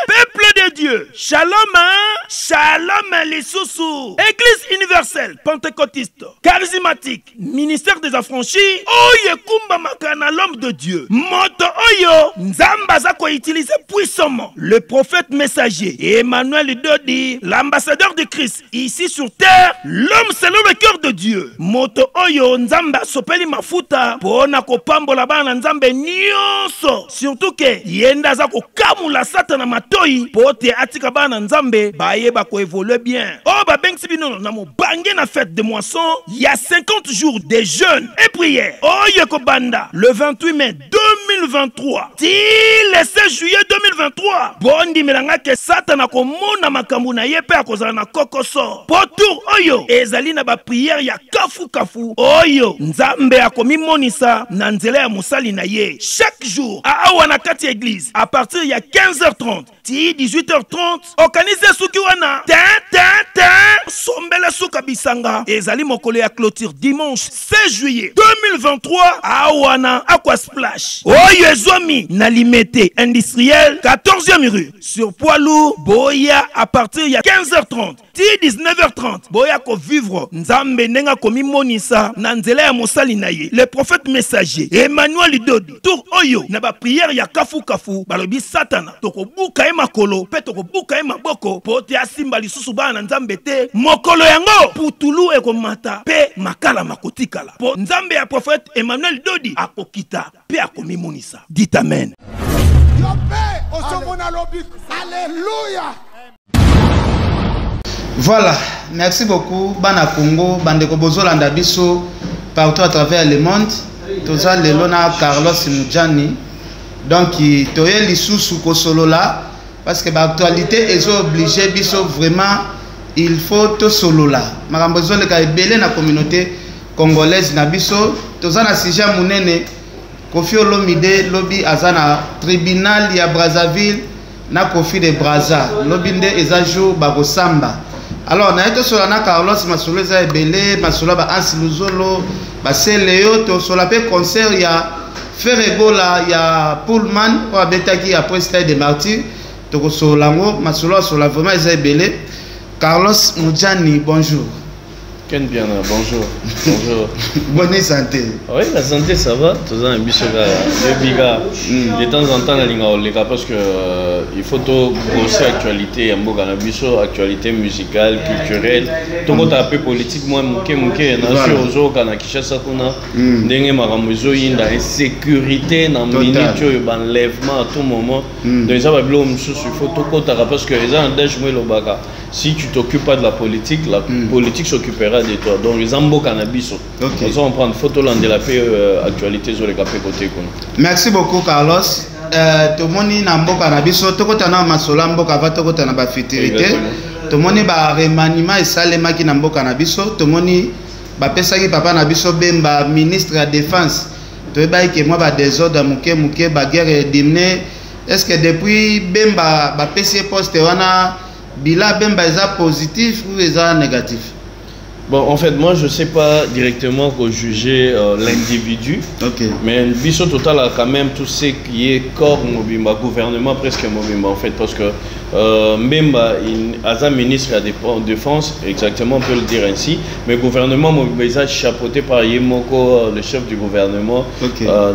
Peuple de Dieu, shalom, shalom les sous-sous. Église universelle, pentecôtiste, charismatique, ministère des affranchis, oye kumba makana l'homme de Dieu. Moto oyo, nzamba zako utilise puissamment le prophète messager Emmanuel Dodi, l'ambassadeur de Christ ici sur terre, l'homme selon le cœur de Dieu. Moto oyo, nzamba sopeli mafuta, pona kopambola bana nzambe nyonso. Surtout que yenda zako kamula satana matoi, pote atika bana nzambe, baye bako évolue bien. Oh ba bengsi bino na mo bangé na fête de moisson, il y a 50 jours de jeûne et prière. Oh yeko banda, le 28 mai 2023, ti le 16 juillet 2023, bondi melanga ke satana ko mona makambu na yepe akozala na kokoso. Potour oyo, ezali na ba prière ya kafu kafu. Oyo, nzambe akomi monisa na nzela ya musali na ye. Chaque jour, à awana kati église, à partir il y a 15h30, ti 18h30, organiser suki wana. Sombele suka bisanga. Ezali mokolo ya clôture dimanche 16 juillet 2023, awana aqua splash. Oyo ezomi na limete industriel 14e rue. Sur poids lourd, boya à partir il y a 15h30, ti 19h30, boya ko vivre nzambe nenga komi monisa na nzela ya mosali na ye. Le prophète messager Emmanuel Dodi, tour oyo na ba prière ya kafu kafu, balobi satana toko buka e makolo pe toko buka e maboko pote asimba lisusu bana nzambe te. Mokolo yango putulu ekomata pe makala makotikala po nzambe ya prophète Emmanuel Dodi akokita pe akomi monisa. Dites amen. Alléluia. Voilà, merci beaucoup. Bana Congo, Bandeko Bozolanda Biso, partout à travers le monde. Toza Lelona Carlos Mujani. Donc, toye lisusu ko solo là, parce que l'actualité est obligée, Biso vraiment, il faut to solo là. Marambozo le kaibele na communauté congolaise na Biso. Toza na sija munene, Kofi Olomide, lobby azana tribunal ya Brazzaville, na Kofi de Brazza, lobby nde ezajou bagosamba. Alors, na eto solana Carlos Masolo eza ebele, Masolo ba Ansi Luzolo, ba Seleo, to sola pe concert ya Ferregola, ya Pullman, o abetaki après Stade de Martyrs, to ko solango, Masolo sola vraiment eza ebele. Carlos Mujani, bonjour. Ken bien, bonjour. Bonjour. Bonne santé. Oui, la santé ça va. Tout ça, un bicho de temps en temps, parce que il faut tout brosser actualité, un beau bicho, actualité musicale, culturelle. Tout le un peu politique, moi, mouké, nation aux autres, quand Kinshasa, n'engé maramuzo, il y a insécurité, dans minute, enlèvement à tout moment. Donc ça va bien, il faut tout compter parce que les gens ont le baga. Si tu t'occupes pas de la politique s'occupera de toi. Donc les ambo cannabis. Okay. On prend une photo de la paix actualité sur les capés côté. Merci beaucoup Carlos. Tomoni na mboka na biso tokota na masola mboka va tokota na ba futurité. Tomoni ba remaniement esalema ki na mboka na biso. Tomoni ba pesaki papa na biso Bemba ministre de défense. Toyeba ke moi ba désordre muke ba guerre dimné. Est-ce que depuis Bemba ba pesi poste wana Bila Bemba est positif ou est négatif? Bon, en fait, moi, je ne sais pas directement juger l'individu. Okay. Mais le biso total a quand même tout ce qui est corps Mobimba, gouvernement presque Mobimba, en fait, parce que Mbemba, il ministre de la Défense, exactement, on peut le dire ainsi. Mais le gouvernement Mobimba est chapeauté par Yemoko, le chef du gouvernement,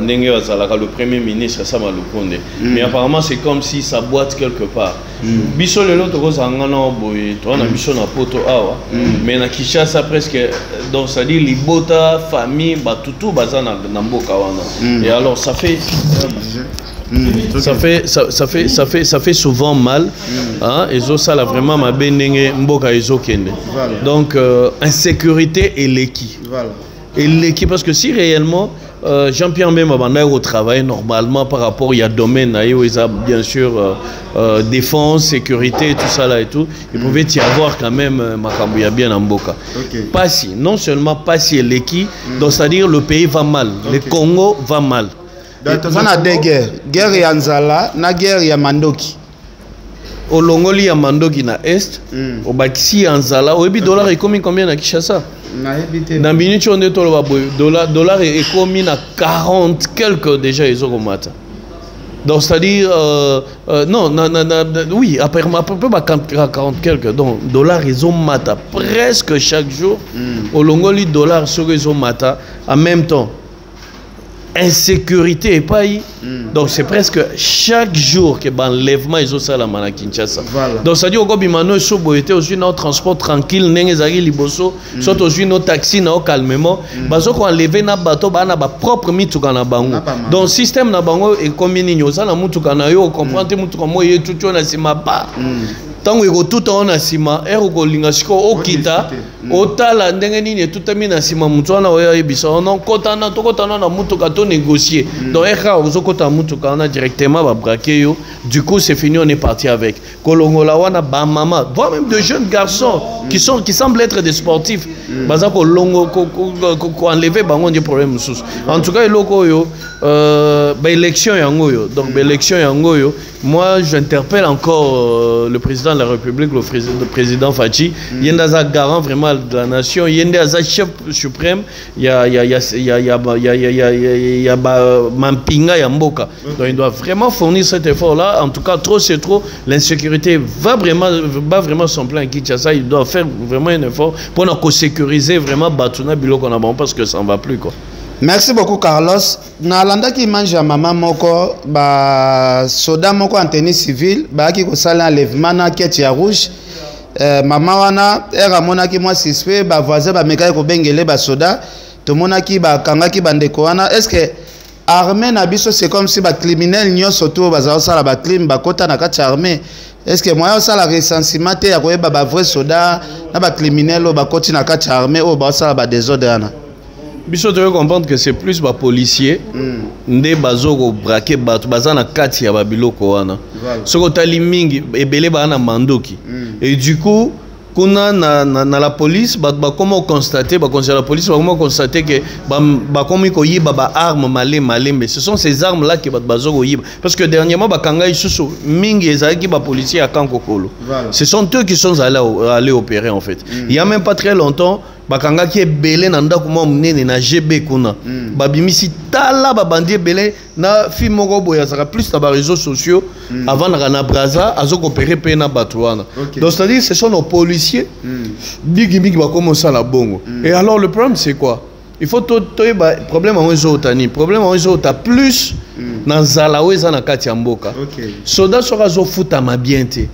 Nenge Azalaka, le premier ministre, Sama Lukonde. Mais apparemment, c'est comme si ça boite quelque part. Biso le lot rose angana boy, toi na biso na poto awa, mais na Kinshasa presque donc ça dit libota famille batutu bazana na mboka wana. Et alors ça fait souvent mal hein, et ça là vraiment ma benenge mboka ezo kende. Donc insécurité et l'équipe. Voilà. Et l'équipe parce que si réellement Jean-Pierre Mbemba au travail normalement par rapport il y a domaine il a bien sûr défense, sécurité, tout ça là et tout, il pouvait y avoir quand même Makambouya bien en Mboka. Pas si, non seulement pas si l'équipe, donc c'est-à-dire le pays va mal, le Congo va mal. Donc on a deux guerres, guerre ya Nzala, na guerre ya Mandoki. Au Longoli ya Mandoki na est, au Bakisi ya Nzala, au ebi dollar est combien à Kinshasa? Dans minute on est tout le dollar est commis à 40 quelques déjà ils ont matin. Donc, c'est-à-dire, non, oui, à peu près 40 quelques dollars, ils ont mata presque chaque jour. Au Longoli, dollars sur ils ont mata. En même temps, insécurité et pas donc c'est presque chaque jour que l'enlèvement ils ont ça la mana Kinshasa. Donc ça dit au Gobimano et Soboyete aussi notre transport tranquille n'engezari liboso soit aussi nos taxis na calmement bazo ko enlever na bateau ba na ba propre mituka na bango. Donc système na bango et comme nino ça na mutuka na yo comprendre mutuka moye tout na sima ba. Tango iko tout en asima eroko lingasiko okita otala ndenge nini tutami na sima mutu wana oya ebisa non kotana tokotana na mutuka to négocier donc eka ozokota mutuka na directement ba braquer yo du coup c'est fini on est parti avec kolongola wana ba mama voire même de jeunes garçons qui semblent être des sportifs baza ko longo ko enlever bango des problèmes sous en tout cas eloko yo ba élection yango yo donc ba élection yango yo moi j'interpelle encore le président de la République, le président Fachi, il y a un garant vraiment de la nation, il y a un chef suprême, il y a Mampinga Yamboka. Donc il doit vraiment fournir cet effort-là. En tout cas, trop c'est trop. L'insécurité va vraiment son plein à Kinshasa. Il doit faire vraiment un effort pour nous sécuriser vraiment Batuna Biloko Nabon parce que ça ne va plus quoi. Merci beaucoup Carlos. Nalanda qui mange à maman moko ba soda moko en tenue civile ba ki ko sala enlèvement na kete ya rouge maman wana era mona ki moi suspect ba voisin ba meka ko bengele ba soda to mona ki ba kanga ki bandeko wana est-ce que armée na biso c'est comme si ba criminel nyo surtout ba za sala ba crime ba kota na kati armée est-ce que moi ça la recensement te ya ko ba vrai soda na ba criminel o ba koti na kati armée o ba sala ba désordre ana. Biso tu veux comprendre que c'est plus ba policier ndé bazoko braquer batu bazana kati ya babiloko wana soko tali mingi ebele ba na mandoki et du coup kuna na la police ba comment constater ba conseiller la police ba comment constater que ba komi ko yiba ba arme malembe ce sont ces armes là que bazoko yiba parce que dernièrement ba kanga isusu mingi ezaki ba policier à Kankokolo ce sont eux qui sont allés opérer en fait il y a même pas très longtemps bakanga ki ebele na ndako mo munene na GB kuna babimisi tala babandi ebele na fi moko boya saka plus na ba réseaux sociaux avant na Braza azokopérer pe na batouana donc c'est à dire ce sont nos policiers bigi ba commencer la bongo et alors le problème c'est quoi il faut problème en ezotani problème en ezota plus na zalawe za na kati ya mboka soda sera zo futa mabiente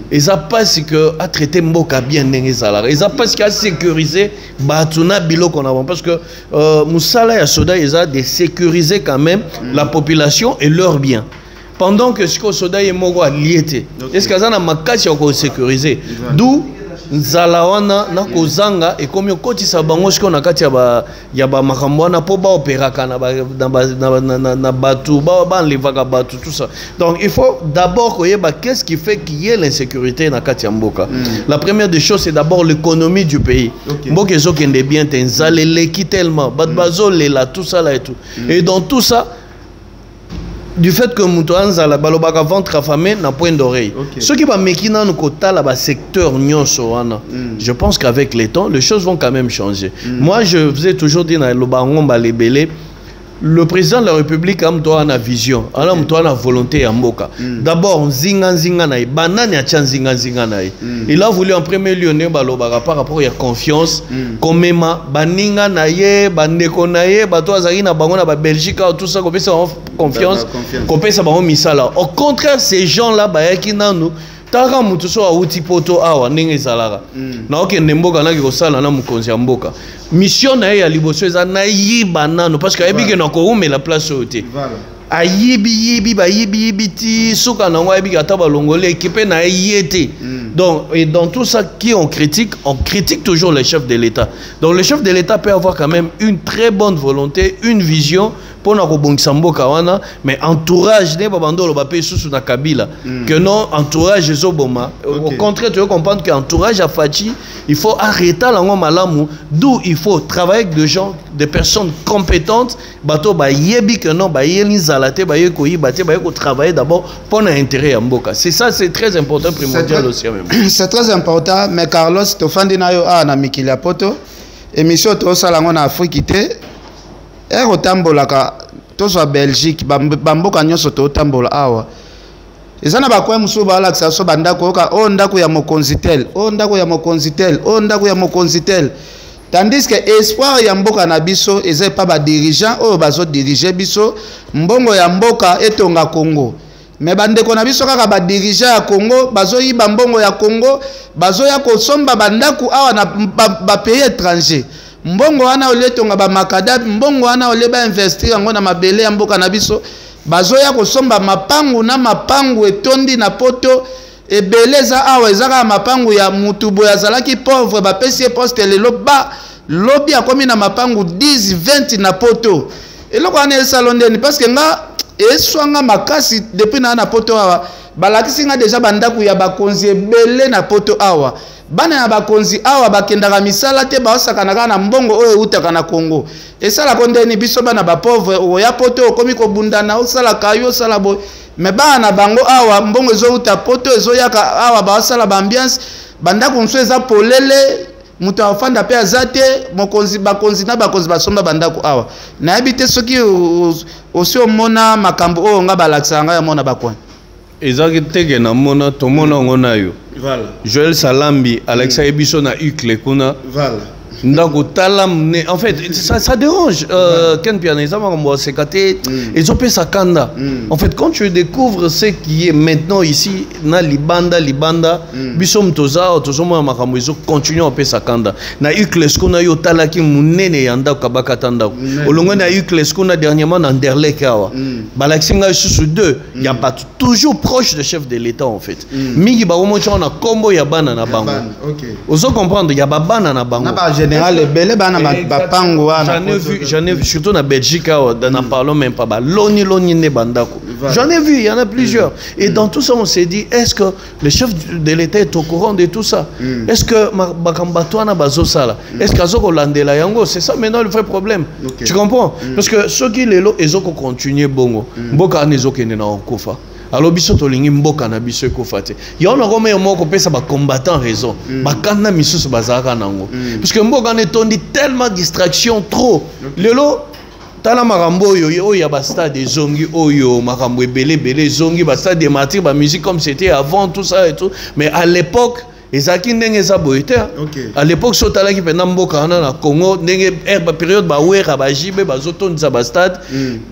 et ça passe que a traiter mboka bien ndenge zala et ça passe que a sécuriser batuna biloko na bon parce que musala ya soda eza de sécuriser quand même la population et leurs biens pendant que ce que soda est moko liété est-ce que ça na makati ya ko sécuriser d'où nzala wana na kozanga et comme okotisa bango siko na kati ya ba makambo wana po ba operaka na batu ba enlevaka batu tout ça donc il faut d'abord koyeba qu'est-ce qui fait qu'il y ait l'insécurité na kati ya mboka la première des choses c'est d'abord l'économie du pays mboka ezokende bien te nzala eleki tellement bat bazolela tout ça là et tout et dans tout ça du fait que Moutouanza la balobaka ventre affamé n'a point d'oreille. Ceux qui va mekina nous kota la secteur nyonso wana. Je pense qu'avec les temps, les choses vont quand même changer. Moi, je vous ai toujours dit dans le baron balébélé, le président de la République a une vision, a une volonté à Mboka. D'abord, zinga naï, banane a tchan zinga naï. Il a voulu en premier lieu par rapport à la confiance, comme même baninga naïe, bandeko naïe, bato azari na bango na ba Belgique tout ça, qu'on peut confiance, qu'on peut savoir misala. Au contraire, ces gens-là, qui n'ont taka mutu so awuti poto awa ndenge ezalaka na okende mboka na kosala na mokonzi ya mboka mission na ye ya liboso eza na yiba nano parce que ayebike na korumela place oyo te ayibi ti suka nango ayebike ata balongoli équipe na ye te donc et dans tout ça qui on critique toujours les chefs de l'État donc le chef de l'État peut avoir quand même une très bonne volonté une vision pour na kobongisa mboka wana mais entourage ne babandolo ba pe susu na Kabila que non entourage ezoboma au contraire tu veux comprendre que entourage à Fachi il faut arrêter lango malamu d'où il faut travailler avec des gens des personnes compétentes bato ba yebi que non ba yeli zalate ba yeko yibate ba yeko travailler d'abord pour l'intérêt ya mboka c'est ça c'est très important primordial aussi même c'est très important mais Carlos to fandi na yo na mikili poto émission to sala ngo na Afrique te otambolaka tozwa Belgique bamboka nyonso totambola awa ezana bakwe musu balakisa so bandako yoka o ndako ya mokonzi tel o ndako ya mokonzi tel o ndako ya mokonzi tel tandis que espoir ya mboka na biso eza pa ba dirigeant oyo bazo diriger biso mbongo ya mboka etonga Congo mais bandeko na biso kaka ba dirigeant ya Congo bazo yiba mbongo ya Congo bazo ya kosomba bandako awa na ba pays étranger mbongo wana oletonga ba makadabi mbongo wana oleba investir yango na mabele ya mboka na biso bazoya kosomba mapangu na mapangu etondi na poto ebeleza awa ezaka mapangu ya mutubo ya zalaki pauvre bapesi poste lelo ba lobi akomi na mapangu 10 20 na poto eloko wana esalondeni parce que nga eswanga makasi depuis na poto awa balakisi nga deja bandaku ya bakonzi ebele na poto awa bana ya bakonzi awa bakendaka misala te baosakanaka na mbongo oyo eutaka na Congo esala kondeni biso bana ba pauvre oya poto okomi kobundana osala kayo osala boy me bana bango awa mbongo ezouta poto ezoyaka awa baosala bambiance bandako nso eza polele mutu afanda pe azate mokonzi bakonzi na bakonzi basomba bandako awa nayebi te soki osi omona makambo oyo nga balakisa nga ya mona bakwan ezaki teke na mona tomona ngo na yo voilà Joël Salambi Alexa Ebiso na ukle kuna voilà en fait ça dérange Ken Pianeza ils ont fait sa kanda en fait quand tu découvres ce qui est maintenant ici na libanda bisom toza tozoma makambo ils continuent à faire sa kanda na uklesko na yo talaki munene yanda kabaka tanda olongo na uklesko na dernièrement na Anderlecht awa balaksinga sous deux il y a pas toujours proche de chef de l'état en fait mingi ba omo na kombo ya bana na bango ozo comprendre ya babana na bango j'en ai vu surtout en Belgique n'en parlons même pas loni ne bandako j'en ai vu il y en a plusieurs et dans tout ça on s'est dit est-ce que le chef de l'état est au courant de tout ça est-ce que bakambatoana bazosala est-ce que azoko landela yango c'est ça maintenant le vrai problème tu comprends parce que ceux qui les lo ezoko continuer bongo mboka nezoke na onkofa alors biso tolingi mboka na biso ekofate ya ona koma moko pesa ba combattant raison bakana misusu bazaka nango parce que mboka ne tondi tellement distraction trop lelo tala makambo oyo ya ba stade zongi oyo makambo ebele zongi ba stade de martyrs ba musique comme c'était avant tout ça et tout mais à l'époque ezaki ndenge eza boyete à l'époque so talaki pena mboka na Congo ndenge période ba wera ba jibe bazotondisa ba stade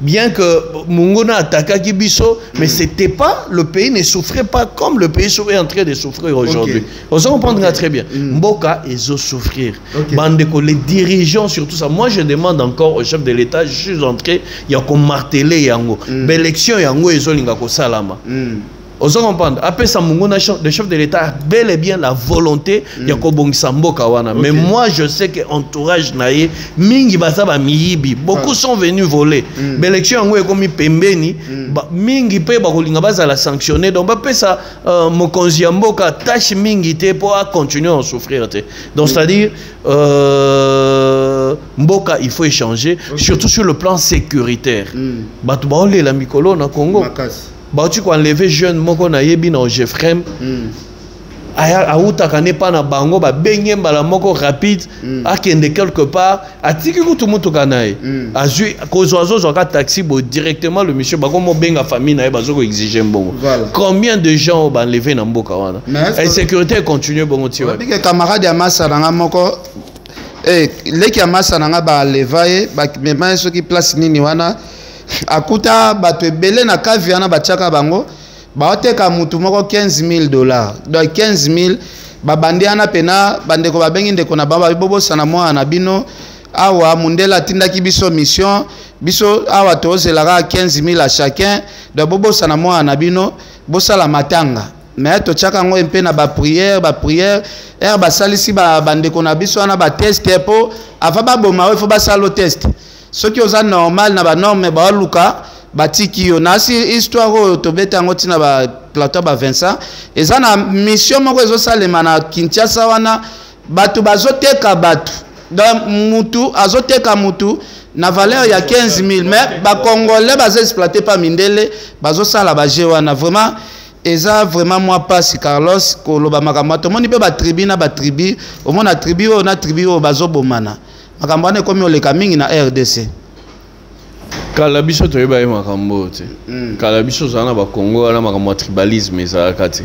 bien que mungona attaquaki biso mais c'était pas le pays ne souffrait pas comme le pays est en train de souffrir aujourd'hui on se comprend très bien mboka ezo souffrir bandeko les dirigeants surtout ça moi je demande encore au chef de l'état je suis entré il y a comme martelé yango l'élection yango ezolinga ko salama Vous comprenez? Après ça, le chef de l'État a bel et bien la volonté de kobongisa mboka wana. Mais moi, je sais que l'entourage naïe, mingi basaba miyibi, beaucoup sont venus voler. L'élection en comme pembeni, mingi pe bakolinga basa la sanctionner. Donc après ça, mokonzi mboka tâche mingi te pour continuer à souffrir te. Donc c'est-à-dire mboka il faut échanger, surtout sur le plan sécuritaire. Batu baole la mikolo na Congo. Bah tu quand enlever jeune moko na yebi na Jeffrem aya autaka ne pas na bango ba benye mbala moko rapide akende quelque part atiki kutu mutu kanaye azui kozozo zoka taxi bo directement le monsieur ba komo benga famille na ba zoko exiger mbongo combien de gens ba enlever na mboka wana et sécurité continue bongo ti wa bike camarade ya masa na moko leki ya masa na ba levaye ba mema soki place nini wana akuta bato ebele na kavi wana batiaka bango baoteka mutu moko $15,000 donc 15,000 babandi ana pena bandeko babengi ndeko na baba bibobosana mwana na bino awa mundela tindaki biso mission biso awa tozelaka 15,000 à chacun donc bobosana mwana na bino bosala matanga mais totiaka ngo mpe na ba prière basalisi bandeko na biso wana ba test po avant baboma il faut basalo test ce qui est normal na ba norme ba luka batiki yo na si histoire oyo tobeta ngo tina ba plateau ba Vincent eza na mission moko ezo salema na Kinshasa wana batu bazoteka batu donc mutu azoteka mutu na valeur ya 15,000 mais ba congolais bazo exploiter pas mindele bazo sala ba jeu wana vraiment eza vraiment moi pas Carlos koloba makambo to moni pe ba tribu na ba tribu au mona tribu o na tribu o bazo bomana makambo ane komi oleka mingi na RDC kala biso toyeba ye makambo te kala biso zana ba Congo wana makambo tribalisme ezalaka te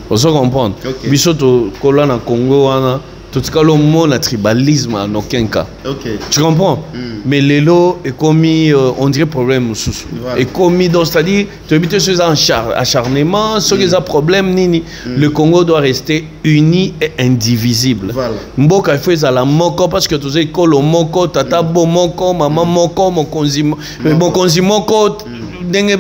ozo comprendre biso to kola na Congo wana totikalo mona tribalisme en aucun cas tu comprends mais lelo est commis on dirait problème sous et commis donc c'est-à-dire tu habites sur un acharnement sur les problèmes nini le Congo doit rester uni et indivisible mboka il faut la moko parce que tous école moko tata bo moko maman moko mon konzi moko ndenge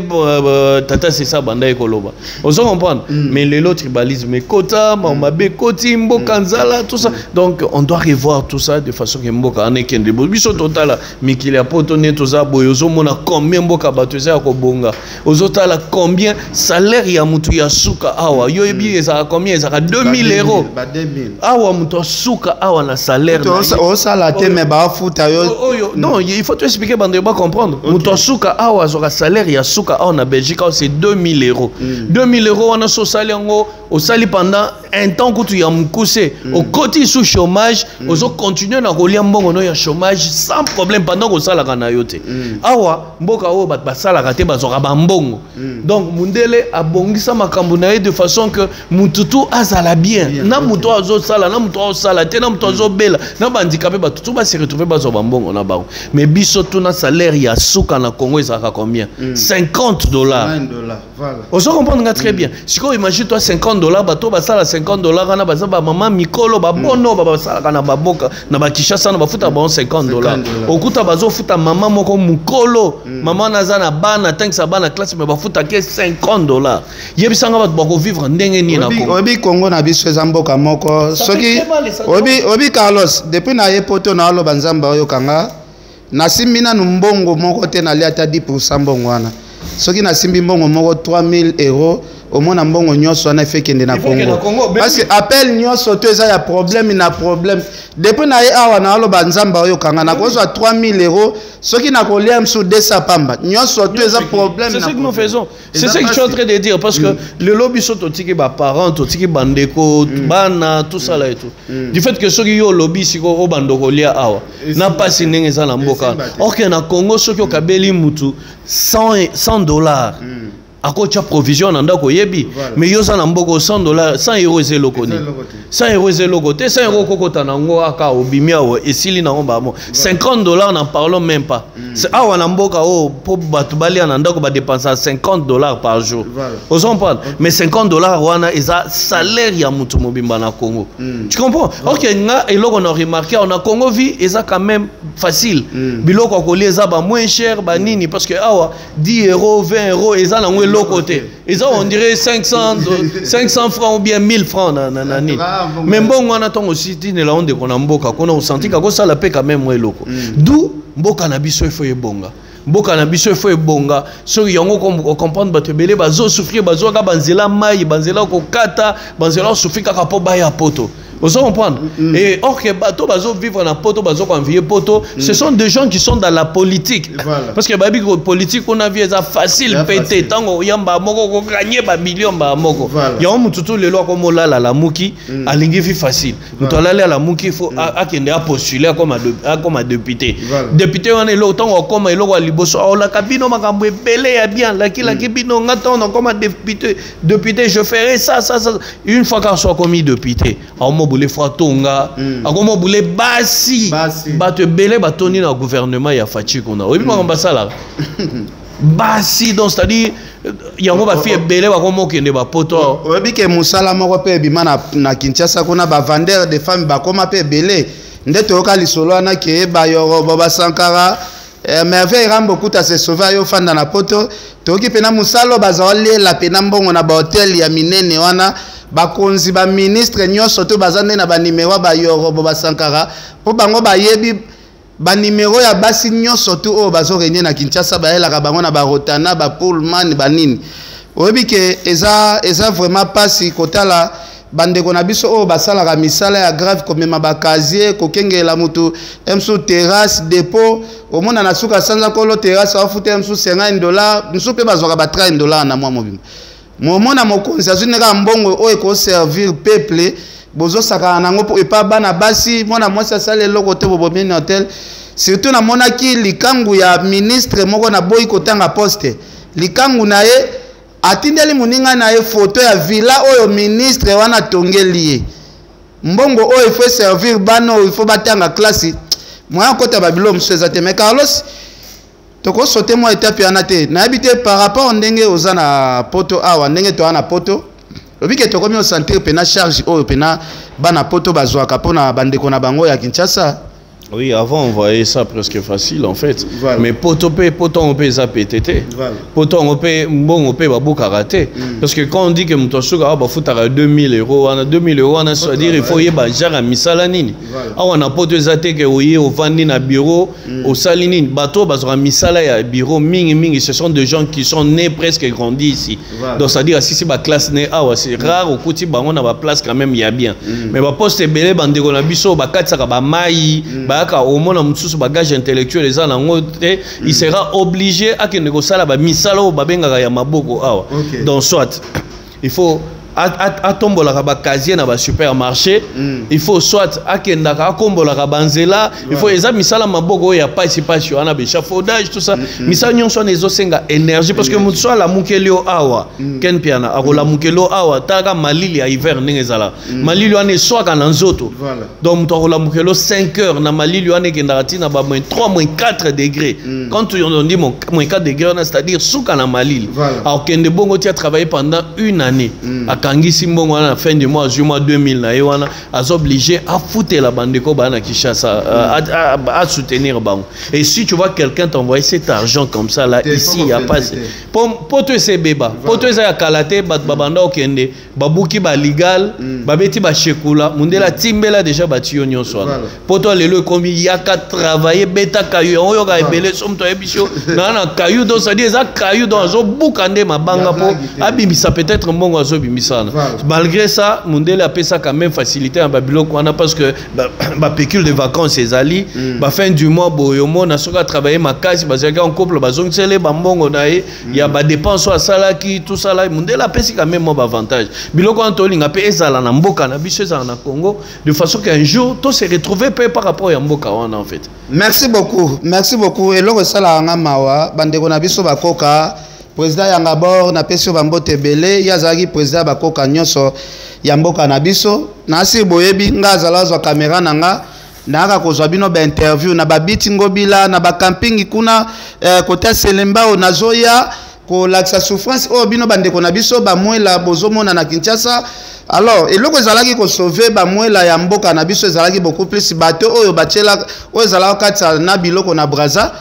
tata c'est ça banda ekoloba ozo comprendre mais lelo tribalisme kota mabe koti mboka nzala tout ça donc on doit revoir tout ça de façon que mboka ane kende biso total mikili apoto ne toza boyo ozo mona combien mboka bato za ko bonga ozo tala combien salaire ya mutu ya suka awa yo ebi ezaka combien ezaka 2000 euros awa mutu suka awa na salaire o sala te me ba futa yo non il faut te expliquer bande ba comprendre mutu suka awa zo salaire ya suka awa na Belgique c'est 2000 euros 2000 euros on a so sali ngo au sali pendant un temps que tu y a mukuse au côté sous chômage ozo continuer na kolia mbongo no ya chômage sans problème pendant que ça la kana yote awa mboka o ba sala kate bazoka ba mbongo donc mundele abongisa makambo na de façon que mututu azala bien na mutu azo sala na mutu azo sala te na mutu azo bela na bandikape ba tutu ba se retrouver bazo ba mbongo na ba mais biso tuna salaire ya suka na Congo ezaka combien $50 voilà ozo comprendre très bien si ko imagine toi $50 bato ba sala $50 na ba maman mikolo ba bono ba sala na ba boka na ba Kinshasa na ba futa ba $50 okuta bazo futa maman moko mukolo maman naza na bana tankisa bana classe me ba futa ke $50 yebisanga bato bako vivre ndenge ni na Congo obi Congo na biso ezamboka moko soki obi Carlos depuis na yepoto na alo banzamba oyo kanga nasimbi na mbongo moko te na liata 10% mbongo wana soki nasimbi mbongo moko 3000 euros au moins mbongo nyonso na fekende na Congo parce que appel nyonso to eza ya problème na problème depuis na ye awa na alo banzamba oyo kanga na kozwa 3000 euros soki na kolia msu 200 pamba nyonso to eza problème c'est ce que nous faisons c'est ce que je suis en train de dire parce que le lobby sont tiki ba parents tiki bandeko bana tout ça là et tout du fait que soki yo lobby siko o bandoko lia awa na pasi ndenge za na mboka ok na Congo soki okabeli mutu $100 ako cha provision na ndako yebi mais yo za na mboko $100 100 euros ezelo ni 100 euros ezelo côté 100 euros kokota nango aka obimia o esili na ngomba mo $50 n'en parlons même pas c'est awa na mboka o po batu balia na ndako ba dépenser $50 par jour aux comprendre mais $50 wana eza salaire ya mutu mobimba na Congo tu comprends OK nga eloko na remarquer on a Congo vie eza quand même facile biloko ko lieza ba moins cher ba nini parce que awa 10 euros 20 euros eza na ngwe côté ils ont on dirait 500 francs ou bien 1000 francs nanani mais bon on attend aussi ne la onde qu'on a mboka qu'on a senti que ça la paix quand même moi loko d'où mboka na biso ifo yebonga mboka na biso ifo yebonga so yango comprendre bato belé bazo souffrir bazo ka banzela mai banzela ko kata banzela souffrir ka po ba ya poto vous comprenez et or que bateau bazo vivre dans poto bazo convier poto ce sont des gens qui sont dans la politique parce que babi politique on a vu ça facile péter tango yamba moko ko gagner ba million ba moko ya mututu lelo ko molala la muki alingi fi facile mutala la muki faut akende a postuler comme député député on est là tango comme eloko liboso la kabino makambo ebele ya bien la kibino ngata on comme député je ferai ça une fois qu'on soit commis député boule fatonga akomo boule basi bato belé batoni na gouvernement ya fachi kona obi ba sala basi donc c'est-à-dire yango ba fi belé bakomo kende ba poto obi ke musala moko pe bimana na Kinshasa kuna ba vendeur de femmes bakoma pe belé ndeto ka lisolo na ke ba yoro baba Sankara merveille rambo kuta se sauver yo fanda na poto toki pena musalo bazole la pena mbongo na ba hotel ya minene wana bakonzi ba ministre nyonso to bazane na ba numéro ba yoro ba Sankara po bango ba yebi ba numéro ya basi nyonso to o bazo renye na Kinshasa ba ela ka bango na ba Rotana ba Pullman ba nini oyebi ke eza vraiment pasi kotala bandeko na biso o basala ka misala ya grave comme ma bakazier ko kengela mutu emso terrasse dépôt au mona na suka sanza kolo terrasse wa futa emso $50 nso pe bazoka ba $30 na mwa mobimba momona mokonzi azineka mbongo o eko servir peuple bozo saka nango po epa bana basi mona mwasi asale loko te bo bomeni hotel surtout na monaki likangu ya ministre moko na boyi kotanga poste likangu na ye atindeli muninga na ye photo ya villa oyo ministre wana tongeli ye mbongo oyo faut servir bano il faut batanga classe moi kota babilo mseza te mais Carlos toko sauter moi étape yana te na habité par rapport ndenge ozana poto awa ndenge to ana poto obi ke toko mi sentir pena charge oyo pena bana poto bazwaka pona bandeko na bango ya Kinshasa. Oui, avant on voyait ça presque facile en fait. Voilà. Mais poto on paye ça PTT. Voilà. Poto on paye bon on paye babu karaté. Parce que quand on dit que mutosuka va foutre 2000 €, on a 2000 €, on a ça dire il faut y ba genre misala nini. Ah on a poto zate que oye au vandi na bureau au salinine bateau bazora misala ya bureau mingi ce sont des gens qui sont nés presque grandis ici. Voilà. Donc ça dire si c'est ba classe né ah c'est rare au kuti ba on a ba place quand même il y a bien. Mais ba poste belé bandeko na biso ba katsa ba mai au moins un bagage intellectuel il sera obligé à que négocier la misala ou babenga ya maboko awa. Donc soit il faut à tombola ba casier na ba supermarché il faut soit akenda ka kombola ka banzela il faut eza misala maboko ya participation na échafaudage tout ça misala nyonso nezo senga énergie parce que mutu la mukelio awa ken piana akola mukelio awa taka malili ya hiver nengezala malili ane soka na nzoto donc mutu akola mukelio 5 heures na malili ane kenda tina ba -3 -4 degrés quand on dit -4 degrés c'est-à-dire souka na malili alors kende bongo tu as travaillé pendant une année Kangisi mbongo à la fin du mois, juin 2000, na yewana, as obligé à foutre la bandeko bana Kinshasa, à soutenir bango. Et si tu vois quelqu'un t'envoyer cet argent comme ça là, ici il y a pas. Pour toi c'est béba, pour toi c'est kalate, babanda okende, babuki ba legal, babeti ba shekula, mundela timbela déjà bati nyonso. Pour toi le combi yaka travailler beta kayu, on yoga ebele som to ebisho, na kayu donc ça dit ça kayu dans zo bukande mabanga po, abimisa peut-être mbongo zo bimisa. Voilà. Malgré ça, Mundele a fait ça quand même facilité en Babylone parce que bah pécule de vacances ses alliés, bah fin du mois boyomo na soka travailler ma case parce que en couple bah zong sele bah mbongo na il y a bah dépenses à salaki tout ça là Mundele a fait quand même avantage. Biloko Antoling a payé ça là na mboka na biso ça na Congo de façon qu'un jour tout se retrouver par rapport à mboka en fait. Merci beaucoup et loko sala nga mawa bandeko na biso bakoka président Yangabor na pesio bambote belé yazaki président bakoka nyonso ya mboka na biso na si boyebi nga zalazwa caméra nanga na kozwa bino ba interview na babiti ngobila na ba camping kuna côté Selemba o nazoya ko laksa souffrance o bino bandeko na biso ba mwela bozomona na Kinshasa. Alors eloko ezalaki ko sauver ba mwela ya mboka na biso ezalaki beaucoup plus bateau oyo bachela oyo ezalaka katsa na biloko na Brazza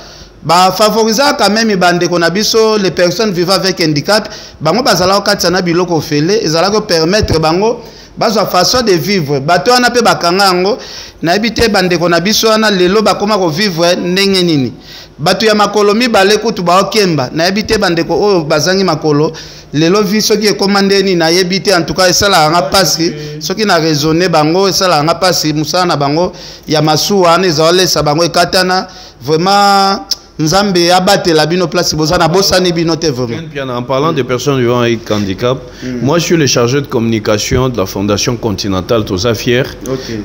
ba favoriser quand même bande qu'on a biso les personnes vivant avec handicap bango bazala okatsa na biloko fele ezala ko permettre bango bazwa façon de vivre bato wana pe bakanga ngo na ebite bande qu'on a biso wana lelo bakoma ko vivre ndenge nini bato ya makolo mibale kutu ba okemba na ebite bande ko oyo bazangi makolo lelo vi soki ekomande ni na yebite en tout cas esala nga pasi soki na raisonner bango esala nga pasi musana na bango ya masuwa ne ezolesa bango ekatana vraiment Nzambe abate la bino place bozana bosani bino te vraiment. En parlant des personnes vivant avec handicap, moi je suis le chargé de communication de la Fondation Continentale Toza Fier.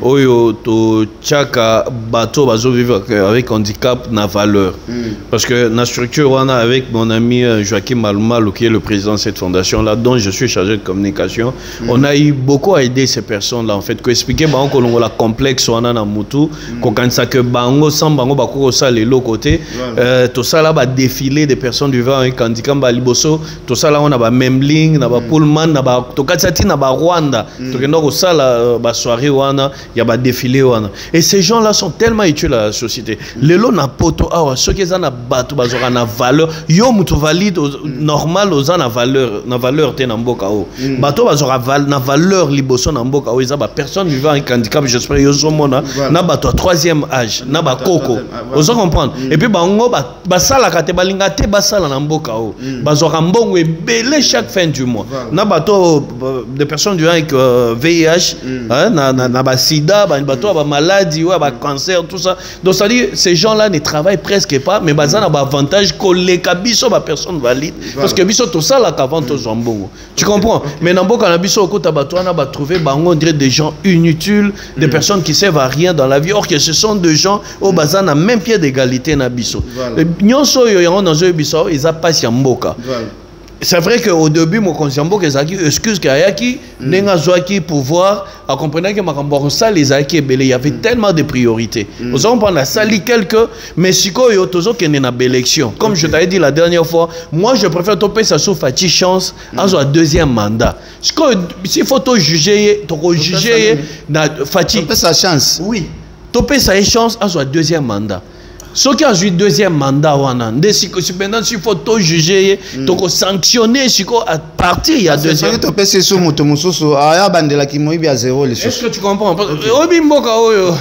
Oyo to chaka bateau bazo vivre avec handicap na valeur. Parce que la structure on a avec mon ami Joachim Malmal qui est le président de cette fondation là dont je suis chargé de communication, on a eu beaucoup à aider ces personnes là en fait que expliquer bango kolongo la complexe on a na mutu ko kanisa que bango sans bango bako ça les l'autre côté. Tout ça là va défiler des personnes vivant avec handicap liboso tout ça là on a ba memling na ba pullman na ba tokatati na ba Rwanda tokenda ko sala ba soirée wana ya ba défilé wana et ces gens là sont tellement utiles à la société lelo na poto awa ceux qui na bato bazora na valeur yo mutu valide normal aux na valeur te na mboka o bato bazora na valeur liboso na mboka o eza ba personne vivant avec handicap j'espère yo zomona na bato à 3e âge na ba koko vous comprendre et puis bango o basala kate balinga te basala na mboka o bazwaka mbongo ebele chaque fin du mois na bato des personnes du avec VIH na ba sida bato ba maladie ou ba cancer tout ça donc ça dit ces gens là ne travaillent presque pas mais bazana ba avantage koleka biso ba personne valide parce que biso to sala qu'avant to mbongo tu comprends mais na mboka na biso okota bato na ba trouver bango des gens inutiles des personnes qui servent à rien dans la vie or que ce sont des gens au bazana même pied d'égalité na biso nyonso yo yango dans zo biso ils a pas ya mboka. C'est vrai qu'au début, mon conscient, excuse qu'il n'enga zoaki pouvoir, à comprendre que ma ça les a il y avait tellement de priorités. Nous avons prendre la salle quelques, mais si quoi yo toujours qu'il y a une élection. Comme je t'avais dit la dernière fois, moi je préfère toper ça sous Fati chance à un deuxième mandat. S'il faut te juger, Fati. Toper sa chance. Oui. Toper sa chance à un deuxième mandat. Ce qui a joué deuxième mandat, maintenant s'il faut tout juger, tout sanctionner, à partir il y a deuxième. Est-ce que tu comprends?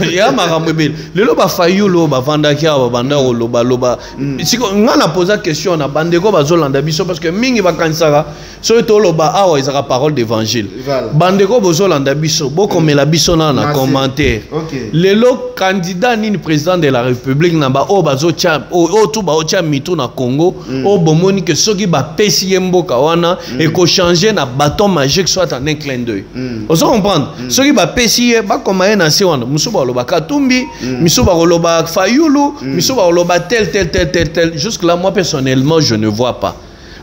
Il y a Maramobile. Le loba fayou loba vandakia banda loba loba. Si on a posé la question na bandeko bazolanda biso parce que mingi bakansara so to loba awa ils aura parole d'évangile. Bandeko bazolanda biso boko mela biso na commentaire. Le lo candidat ni président de la République na o bazo cha o tout ba o cha mitu na Congo o bomoni que soki ba pesi mboka wana et ko changer na bâton magique soit en un clin d'œil. Vous comprendre soki ba pesi ba comme na se wana musuba loba katumbi musuba loba fayulu musuba loba tel jusque là moi personnellement je ne vois pas.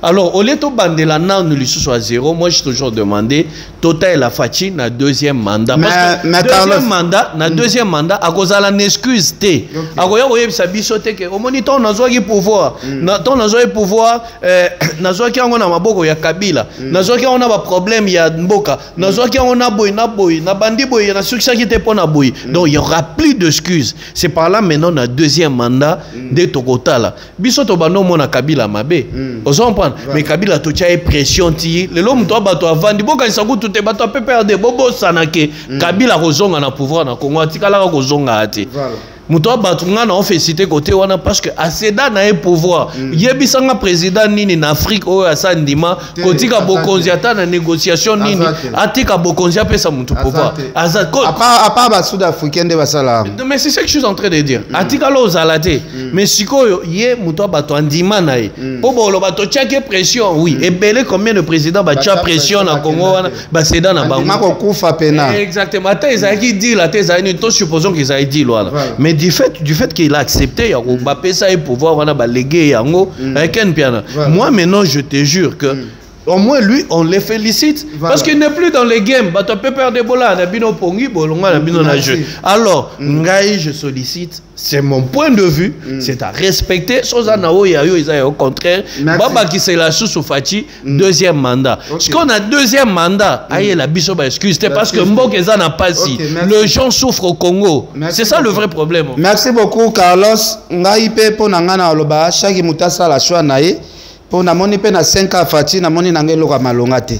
Alors, au lieu de bandela nous lui soit zéro, moi j'ai toujours demandé Total la Fati na deuxième mandat. Parce que deuxième mandat, à cause de la excuse té. À cause de ça bisoté que au moniteur n'a pas pouvoir, n'a pas pouvoir, n'a pas on a maboko ya Kabila, n'a pas on a problème ya Mboka, n'a pas on a boy na bandi boy na succès qui était pour na boy. Donc il y aura plus d'excuses. C'est par là maintenant na deuxième mandat de Tokota là. Bisoto bano mona Kabila mabe. Mais Kabila to tia pression ti le lom to bato avandi boka isaku tout bato pe perdre bobo sanake Kabila kozonga na pouvoir na Congo atikala kozonga ati muto bato ngana on fait citer côté wana parce que aseda na pouvoir yebisanga président nini na Afrique o asandima kotika bokonzi ata na négociation nini atika bokonzi pesa mutu pouvoir azat à part ba sud-africain de basala mais c'est ce que je suis en train de dire atika lo zalate mais sikoyo ye muto bato andima na ye po bolo bato tchake pression oui et belé combien de présidents ba tcha pression na Congo wana ba seda na bango mako kufa pena exactement ata ezaki dit la thèse ani to supposons qu'ils aient dit là mais du fait qu'il a accepté, il a ça et pouvoir léguer moi maintenant je te jure que au moins lui on les félicite parce qu'il n'est plus dans les games. Alors je sollicite, c'est mon point de vue, c'est à respecter. Au contraire, Baba qui c'est la sous Fati deuxième mandat. Ce qu'on a deuxième mandat, la biso excuse parce que Mbokeza n'a pas si les gens souffrent au Congo. C'est ça le vrai problème. Merci beaucoup Carlos. Ngai pe pona ngana loba chaque mutasa la choix nae. Pour na moni pe na 5 ans Fati na moni nange loka malonga te.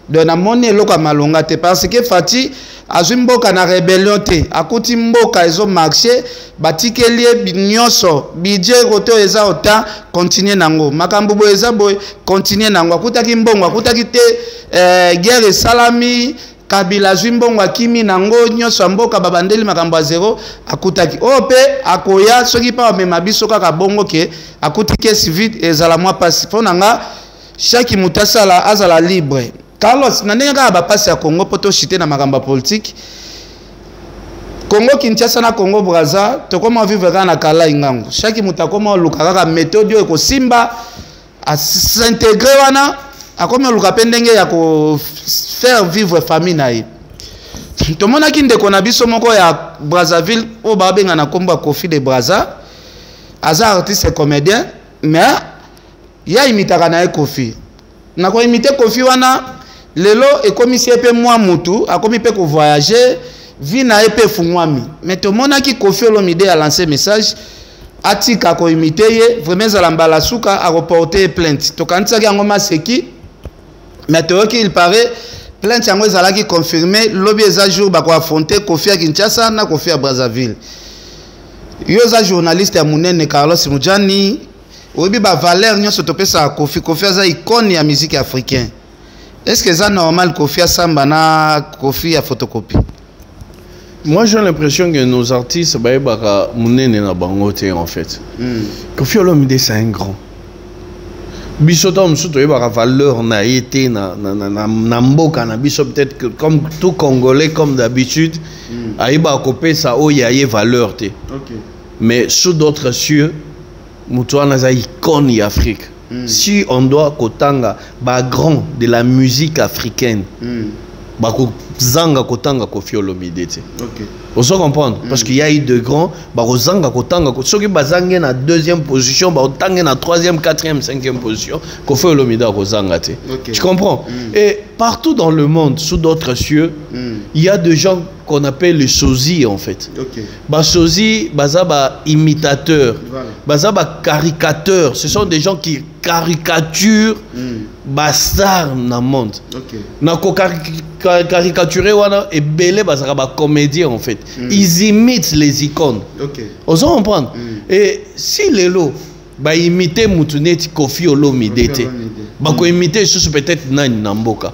Donc na moni loka malonga te parce que Fati azimboka na rébellion te. Akuti mboka ezo marché batikelie binyoso budget roto eza ota continuer nango. Makambo bo eza boy continuer nango. Akutaki mbongo akutaki te guerre salami Kabila zimbongo akimi nango nyoso mboka babandeli makambo a zéro akutaki ope akoya soki pa mema biso kaka bongo ke akutike civil ezala moi passe fonanga chaque mutasala azala libre. Carlos nanenga ba passe ya Congo poto chité na makambo politique Congo Kinshasa na Congo Brazza to comment vivre na kala ingango chaque mutakoma lukaka méthode ko simba a s'intégrer wana akomi luka pendenge ya ko faire vivre famille nae to mona kinde ko na biso moko ya Brazzaville o babenga na komba Kofi de Brazza aza artiste et comédien mais ya imitaka na Kofi na ko imiter Kofi wana lelo ekomisie pe mwa mutu akomi pe ko voyager vi na pe fungwami mais to mona ki Kofi Olomide a lancé message atika ko imiter ye vraiment za lambala suka a reporter plainte to kanisa ki ngoma seki mais il paraît plainte yango ezalaki confirmé lobby eza jour bako affronter Kofi à Kinshasa na Kofi à Brazzaville yoza journaliste ya munene Carlos Mujani oyebi ba valeur nyonso topesa Kofi. Kofi aza icône ya musique africaine. Est-ce que c'est normal Kofi asamba na Kofi a photocopie? Moi j'ai l'impression que nos artistes ba munene na bangote en fait. Kofi Olomide c'est un grand. Bisoto msuto yeba valeur na été na mboka na biso peut-être que comme tout Congolais comme d'habitude aiba kopé ça o yaye valeur té. OK. Mais sous d'autres cieux mutuana za icône Afrique. Si on doit kotanga ba grand de la musique africaine. Ba ko zanga kotanga Kofi Olomide té. OK. On se comprendre parce qu'il y a eu de grands barozanga kotanga ceux qui bazangé na deuxième position barotanga na troisième, quatrième, cinquième position Kofi Olomide rozanga té. Tu comprends? Et partout dans le monde sous d'autres cieux il y a des gens qu'on appelle les sosies en fait. Ba sosie baza ba imitateur, baza ba caricateur, ce sont des gens qui caricaturent ba star na monde. Na ko caricaturer wana et belé baza ba comédien en fait. Ils imitent les icônes. On se comprend. Et si les lots ba imiter mutuneti Kofi Olomide té. Ba ko imiter sous peut-être nani namboka.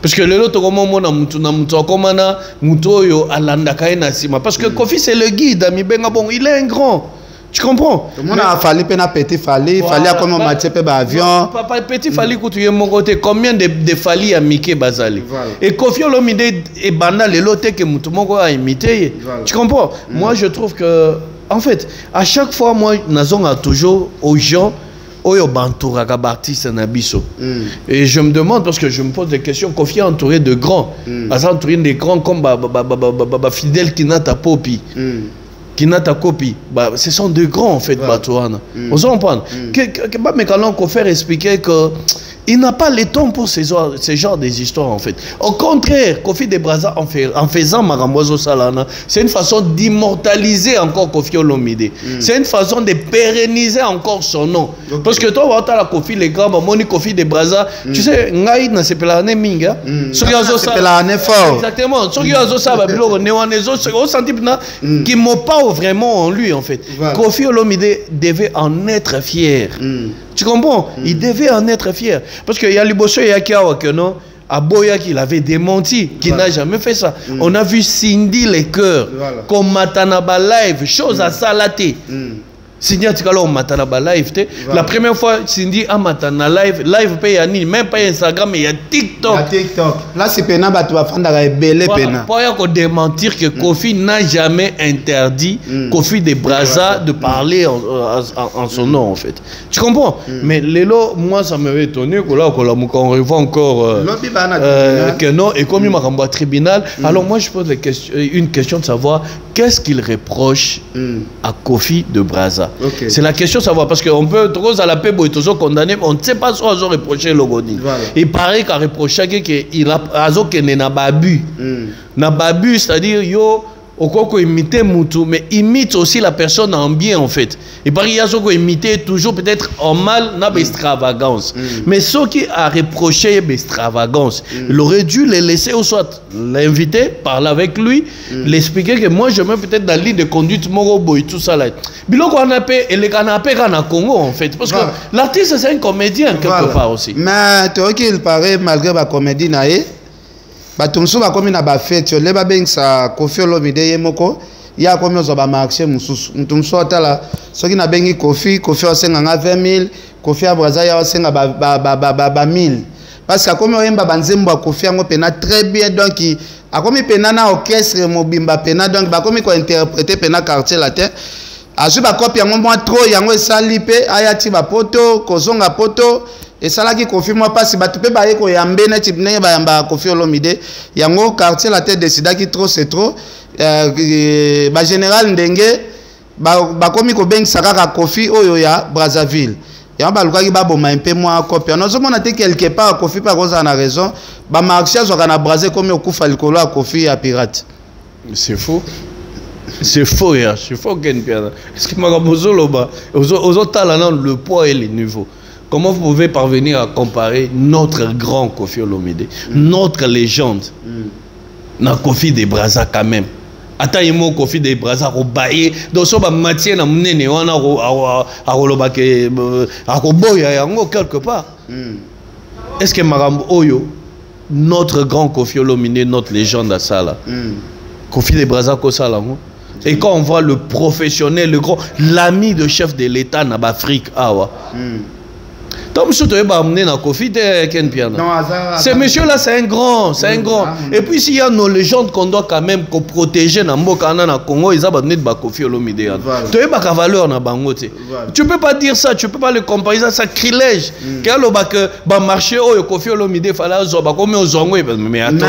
Parce que les lots comment mona mutu na mutu akomana mutu oyo alanda kae na sima parce que Kofi c'est le guide ami benga bon il est un grand. Tu comprends? Tout le monde a fallu pena petit fallu à comme Mathieu pe ba avion. Papa petit fallu coutuye mon côté combien de fallu à Mickey Bazali. Et Kofi Olomide et banda le loté que mutu moko a imité. Tu comprends? Moi je trouve que en fait à chaque fois moi nazonga toujours aux gens oyo bantoura ka artiste na biso. Et je me demande parce que je me pose des questions Kofi est entouré de grands. Entouré de grands comme Fidel Kinata Popi. Kinata Kopi, ce sont de grands en fait, Batouana. On se comprend. Mais quand on fait expliquer que il n'a pas le temps pour ces genres des histoires en fait. Au contraire, Kofi de Braza en faisant Marambozo Salana, c'est une façon d'immortaliser encore Kofi Olomide. C'est une façon de pérenniser encore son nom. Parce que toi, tu as la Kofi les grands, Moni Kofi de Braza, tu sais, Ngaï n'a pas la année minga. C'est l'année fort. Exactement. Ce qui a ça, on sentit qui m'ont pas vraiment en lui en fait. Kofi Olomide devait en être fier. Tu comprends? Il devait en être fier. Parce qu'il y a Liboso et Yakiawa que non, à Boya qu'il avait démenti, qu'il n'a jamais fait ça. On a vu Cindy les cœurs, comme Matanaba Live, chose à salater. Cindy a dit Matanaba Live. La première fois, Cindy a Matana Live, paye à Nil, même pas Instagram, mais il y a TikTok. Là, c'est Pena, tu vas faire un belé Pena. Pour démentir que Kofi n'a jamais interdit Kofi de Braza de parler en son nom, en fait. Tu comprends? Mais Lélo, moi, ça m'avait étonné que là, on revoit encore que non, et comme il m'a renvoyé au tribunal. Alors, moi, je pose une question de savoir qu'est-ce qu'il reproche à Kofi de Braza. C'est la question de savoir parce qu'on peut trop à la paix toujours condamné, on ne sait pas ce qu'on a reproché Logoni. Il paraît qu'il a reproché qu'il a babu. Na babu, c'est-à-dire yo Okoko imite Moutou, mais imite aussi la personne en bien en fait. Et par exemple, imiter toujours peut-être en mal n'a pas extravagance. Mais ce qui a reproché l'extravagance, il aurait dû le laisser ou soit l'inviter, parler avec lui, l'expliquer que moi je mets peut-être dans la ligne de conduite Morobo et tout ça là. Biloko on appelle et les canapés en Congo en fait. Parce que l'artiste c'est un comédien quelque part aussi. Mais tu vois qu'il paraît malgré la comédie naïe. Batumsu ba komi na ba fête le ba bengisa Kofi Olomide yemoko ya komi ozo ba marché mususu mutumsu atala soki na bengi Kofi osenga nga 20000 Kofi ya Braza ya osenga ba 1000 parce que komi oyemba banzembo ya Kofi yango pena très bien donc akomi pena na orchestre mobimba pena donc ba komi ko interpréter pena quartier latin azu ba copie yango moi trop yango esali pe ayati ba poto kozonga poto. Et ça là qui confirme moi pas si tu peux pas ko yambe na type ne ba yamba Kofi Olomide yango quartier la tête décida qui trop c'est trop ba général ndenge ba komi ko beng sakaka Kofi oyo ya Brazzaville ya ba luka ki ba boma un peu moins copie non seulement te quelque part Kofi pas cause en a raison ba marché zo kana Brazza comme okufa likolo ya Kofi ya pirate c'est faux. C'est faux, hein. C'est faux, Genpiana. Est-ce que Magabozoloba, aux talents, le poids et les niveaux. Comment vous pouvez parvenir à comparer notre grand Kofi Olomide, notre légende, na Kofi de Braza quand même. ata yemo Kofi de Brazza ko baye donc so ba matière na munene wana a roloba ke a ko boya yango quelque part. Est-ce que Marambo Oyo, notre grand Kofi Olomide, notre légende à ça là, Kofi de Brazza ko ça là, et quand on voit le professionnel, le grand, l'ami de chef de l'État en Afrique, ce monsieur-là, c'est un grand, c'est un grand. Et puis s'il y a nos légendes qu'on doit quand même protéger dans le Congo, ils ont Kofi Olomide. Tu n'as pas valeur dans Bango. Tu peux pas dire ça, tu peux pas le comparer, ça sacrilège. Quel est marché où Kofi Olomide fallait comme aux Zongo. Mais attends.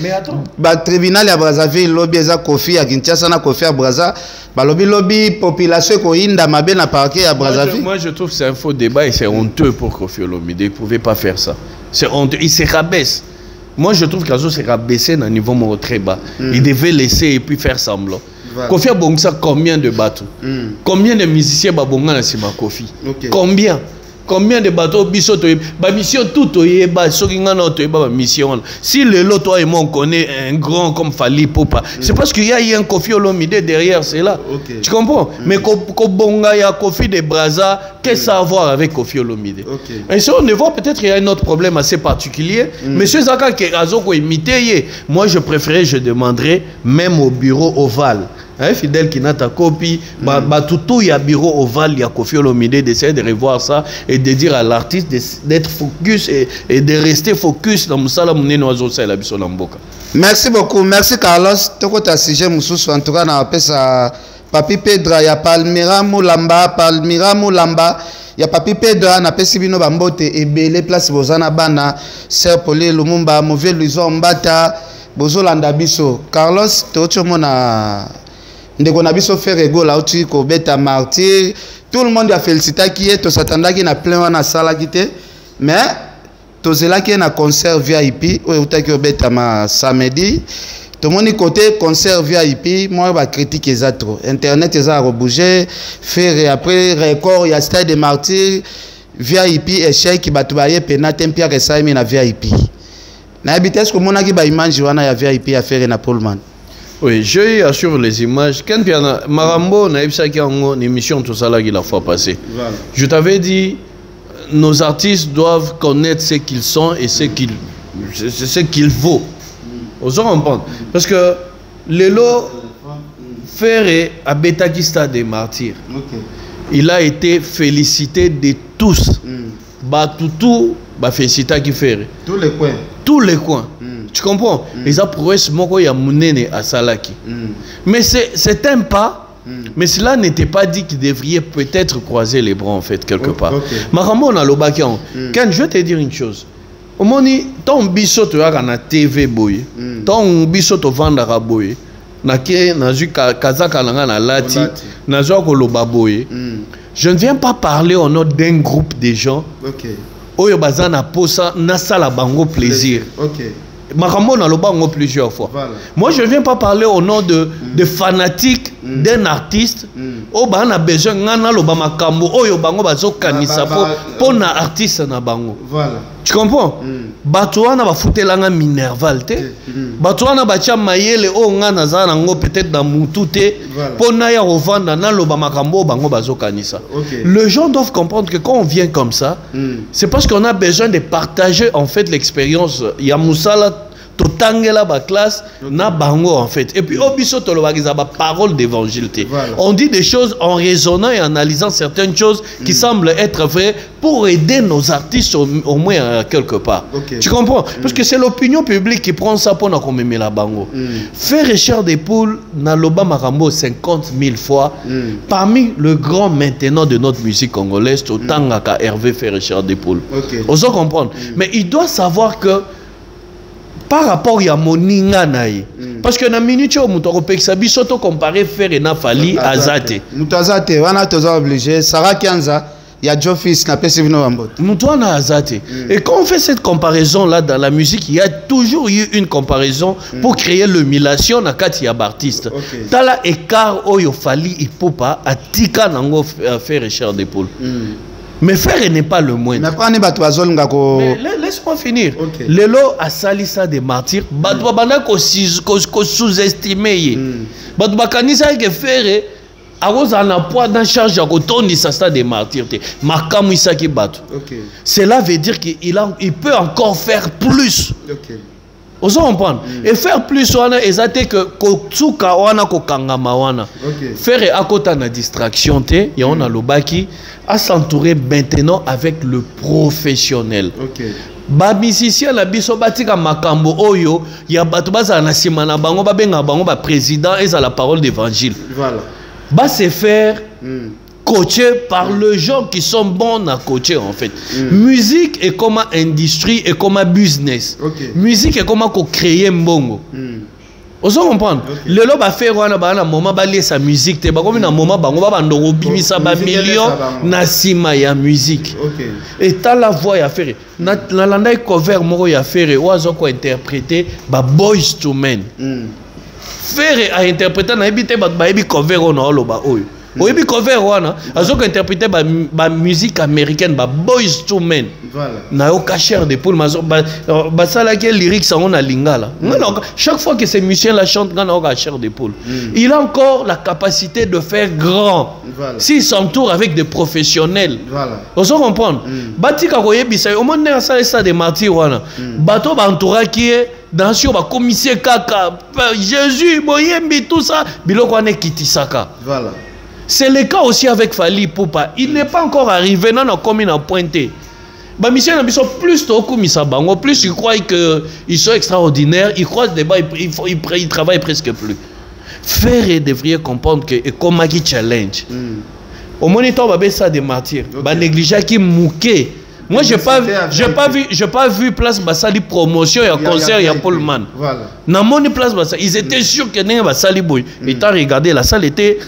Mais attends. Tribunal à Brazzaville, lobby à Kofi à Kinshasa, na Kofi à Brazza. Lobby population ko inda mabe na parquet à Brazzaville. Moi je trouve que c'est un faux débat et c'est honteux pour Kofi Olomide. Il ne pouvait pas faire ça. C'est honteux. Il se rabaisse. Moi je trouve qu'Azo s'est rabaissé dans un niveau très bas. Il devait laisser et puis faire semblant. Voilà. Kofi a bonga combien de bateaux? Combien de musiciens babonga na sima Kofi? Combien? Combien de bateaux bisoto ba mission tout oyeba sokinga na toyeba mission. Si le lot toi et moi on connaît un grand comme Fally Ipupa, c'est parce qu'il y a un Kofi Olomide derrière, c'est là. Tu comprends? Mais ko bonga ya Kofi de Brazza, qu'est-ce que ça a à voir avec Kofi Olomide? Et ça on ne voit peut-être il y a un autre problème assez particulier. Monsieur Zaka qui azoko imiter, moi je préférais, je demanderais même au bureau ovale. Fidèle qui n'a ta copie, tout il y a bureau ovale, il y a Kofi Olomide d'essayer de revoir ça et de dire à l'artiste d'être focus et de rester focus dans Moussala Moune Noazo Sa la Biso Lamboka. Merci beaucoup, merci Carlos. Toko ta sujet Moussous en tout cas na appelle ça Papi Pedra ya Palmira Moulamba, ya Papi Pedra na pesi bino bambote ebele place bozana bana Sir Pauline Lumumba, Mauvais Luiso Mbata, Bozolanda Biso. Carlos tocho mona ndeko na biso faire ego là uti ko beta martyr, tout le monde a félicité qui est to s'attendait qui na plein wana sala kité mais to zela qui na concert VIP ou uta ki beta ma samedi to moni côté concert VIP moi ba critique ça trop internet ça a rebouger faire après record il y a stade de martyr VIP échec qui batubaye penate mpia que ça na VIP na habite ce que mona ki ba image wana ya VIP à faire na Pullman. Oui, je assure les images. Quand Marambo n'a pas une émission tout ça là qui la fois passée. Voilà. Je t'avais dit, nos artistes doivent connaître ce qu'ils sont et ce qu'ils vaut. Osons comprendre. Parce que Lelo Ferré à Betakista des martyrs. Il a été félicité de tous. Tout félicité qui fait. Tous les coins. Tous les coins. Tu comprends? Les prouesses moko ya munene à Salaki. Mais c'est un pas, mais cela n'était pas dit qu'il devrait peut-être croiser les bras en fait quelque part. Marambo na lobakian. Quand je vais te dire une chose. Au moni ton biso to ya na TV boy. Ton biso to vendre boy. Na ke na ju kazaka na lati, na zo ko loba boy. Je ne viens pas parler au nom d'un groupe de gens. Oyo bazana posa na sala bango plaisir. Marambo n'a le plusieurs fois. Voilà. Moi, je ne viens pas parler au nom de fanatiques d'un artiste. Oh, bah, on a besoin de makambo. Oh, yo bango bazo kanisa pour un artiste na bango. Voilà. Tu comprends? Batouana va foutre l'anga minerval te. Batouana va tia mayele o ngana za nango peut-être dans mutute pour na ya revendre na loba makambo bango bazo kanisa. Les gens doivent comprendre que quand on vient comme ça, c'est parce qu'on a besoin de partager en fait l'expérience. Ya musala totangela ba classe na bango en fait. Et puis obiso tolobagiza ba parole d'évangile. On dit des choses en raisonnant et en analysant certaines choses qui semblent être vraies pour aider nos artistes au moins quelque part. Tu comprends? Parce que c'est l'opinion publique qui prend ça pour nous commémorer la bango. Faire Richard des Poules na loba marambo 50 000 fois parmi le grand maintenant de notre musique congolaise autant qu'à Hervé faire Richard des Poules. On doit comprendre. Mais il doit savoir que par rapport à moninga naï parce que na minute au muto kopekisa biso to comparer faire na Fally azate muto azate wana toza obligé Sarah Kianza ya Jofis na pesi vino bambo muto na azate et quand on fait cette comparaison là dans la musique il y a toujours eu une comparaison pour créer l'humiliation na kati ya artiste tala écart oyo Fally Ipupa atika nango faire Richard des Poules Mais faire n'est pas le moindre. Laisse-moi finir. Okay. Lelo a sali ça des martyrs. Batwa bana ko sous-estimer. Batwa kanisa ke faire a rosa na poids dans charge à retourner ça stade des martyrs. Makamu isaki batu. Cela veut dire qu'il peut encore faire plus. Okay. Vous comprenez? Et faire plus wana ezate que kotsuka wana ko kangama wana. Faire akota na distraction te, ya on a lobaki à s'entourer maintenant avec le professionnel. Ba musicien la biso batika makambo oyo ya batu baza na sima na bango ba benga bango ba président et à la parole d'évangile. Voilà. Ba se faire coacher par les gens qui sont bons à coacher en fait. Musique est comme industrie et comme business. Musique est comme créer mbongo. Vous comprenez? Le lobe a fait un moment balé sa musique. Te comme un moment bango ba ndongo bimisa ba millions na sima ya musique. Et t'as la voix à faire. Na landa cover moko ya faire oazo ko interpréter ba Boys to Men. Faire a interpréter na ebité ba cover on loba oyo. Oui, puis cover wana, azo interpréter ba musique américaine, ba Boys to Men. Voilà. Na yo cacheur de poule, ba ça là qui lyrics on a lingala. Chaque fois que ces musiciens la chantent, on a cacheur de poule. Il a encore la capacité de faire grand. Voilà. S'il s'entoure avec des professionnels. Voilà. Vous comprenez? Batika koyebisa, au moins ça des martyrs wana. Bato ba entourage qui est dans sur ba commissaire kaka, Jésus, Moyembi tout ça, biloko ane kitisaka. Voilà. C'est le cas aussi avec Fali Poupa. Il n'est pas encore arrivé, non, comme il a pointé. Bah, monsieur plus plus ils croient qu'ils sont extraordinaires, ils croient débat, ils travaillent presque plus. Faire devrait comprendre que et comme qui challenge. Au moniteur bah ça des martyrs. Bah négliger qui mouqué. Moi j'ai pas vu place basali promotion et concert ya Paul Man. Voilà. Dans mon place basali, ils étaient sûrs que n'est basali boy. Et t'as regardé la salle était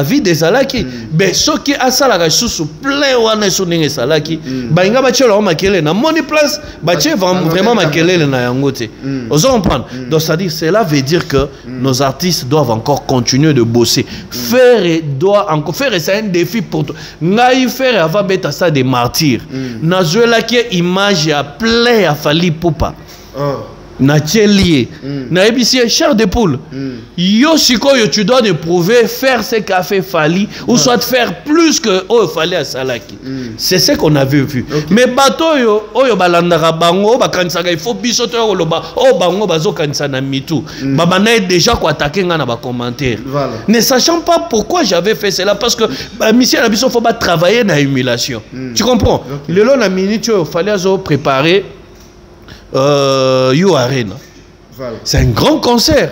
vie des alaki mais ce qui a ça la sous plein wana soninga salaki ba inga ba chelo makele na moni place ba che vraiment makele na yangote vous comprenez donc ça dit cela veut dire que nos artistes doivent encore continuer de bosser faire doit encore faire c'est un défi pour toi ngai faire avant beta ça des martyrs na zoela qui image à plein à Fali Poupa na tchelier na ébicier cher de poule yo sikoyo tu dois prouver faire ce qu'a fait Fali ou soit faire plus que oh Fali à Salaki c'est ce qu'on avait vu mais bato yo oyo balandaka bango bakanisaka il faut biso to loba oh bango bazo kanisa na mitu babana déjà ko attaquer nga na ba commentaire ne sachant pas pourquoi j'avais fait cela parce que mission na biso faut pas travailler na humiliation tu comprends le long na minute il fallait azo préparer You Arena. Voilà. C'est un grand concert.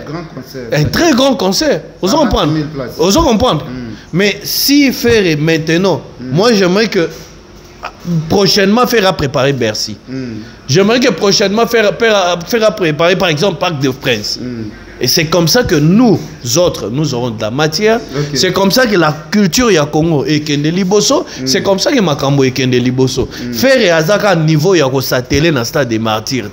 Un très grand concert. Vous comprenez? Mais si faire maintenant, moi j'aimerais que prochainement faire préparer Bercy. J'aimerais que prochainement faire préparer par exemple Parc des Princes. Et c'est comme ça que nous autres, nous aurons de la matière. C'est comme ça que la culture ya Congo est Kende Liboso. C'est comme ça que Makambo est Kende Liboso. Faire et Azaka niveau ya ko satellé dans stade des martyrs.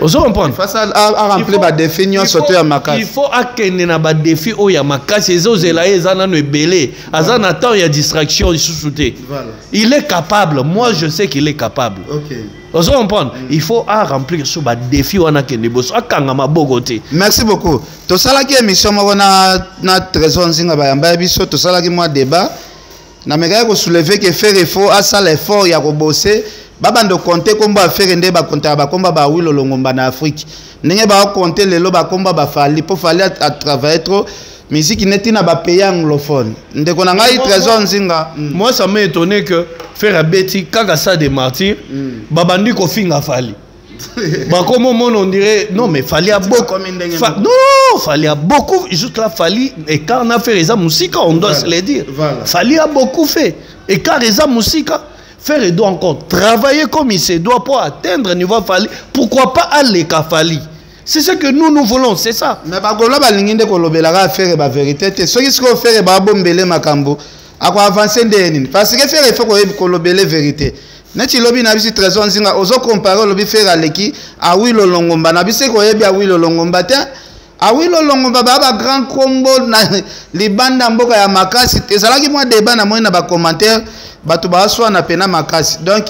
Vous comprenez? Face à remplir ba définition surtout ya Makasi. Il faut akende na ba défi o ya Makasi ezo zela ezana no belé. Azana temps ya distraction sous-souté. Voilà. Il est capable. Moi je sais qu'il est capable. OK. Vous comprenez? Il faut remplir ce défi wana kende boso akangama bogote. Merci beaucoup. To sala ki émission mo na trésor nzinga ba yamba biso to sala ki moi débat. Na mega ko soulever que faire effort à ça l'effort ya ko bosser. Babando compter komba faire ndé ba compter ba komba ba wilo longomba na Afrique. Ndenge ba compter lelo ba komba ba Fali pour Fali à travailler trop. Musique neti na ba pays anglophone. Ndeko na ngai trésor nzinga. Moi ça m'a étonné que faire à Betty kaka ça des martyrs. Babandi ko finga Fali. Bah comment on dirait non mais Fali a beaucoup. Non, Fali a beaucoup juste là Fali et quand on a fait les musique on doit se le dire. Fali a beaucoup fait et quand les musique faire et doit encore travailler comme il se doit pour atteindre niveau Fali. Pourquoi pas aller qu'à Fali? C'est ce que nous voulons, c'est ça. Mais bagola balinginde ko lobelaka faire ba vérité. Ce qui se faire ba bombele makambo. Ako avancer ndeni parce que faire il faut ko lobele vérité. Neti lobi na bisi trésor nzinga ozo comparer lobi faire aleki a wilo longomba na bisi ko yebi a wilo longomba te Ah oui, lolongo baba grand combo na libanda mboka ya makasi. Ezalaki moi débat na moi na ba commentaire bato ba so na pena makasi. Donc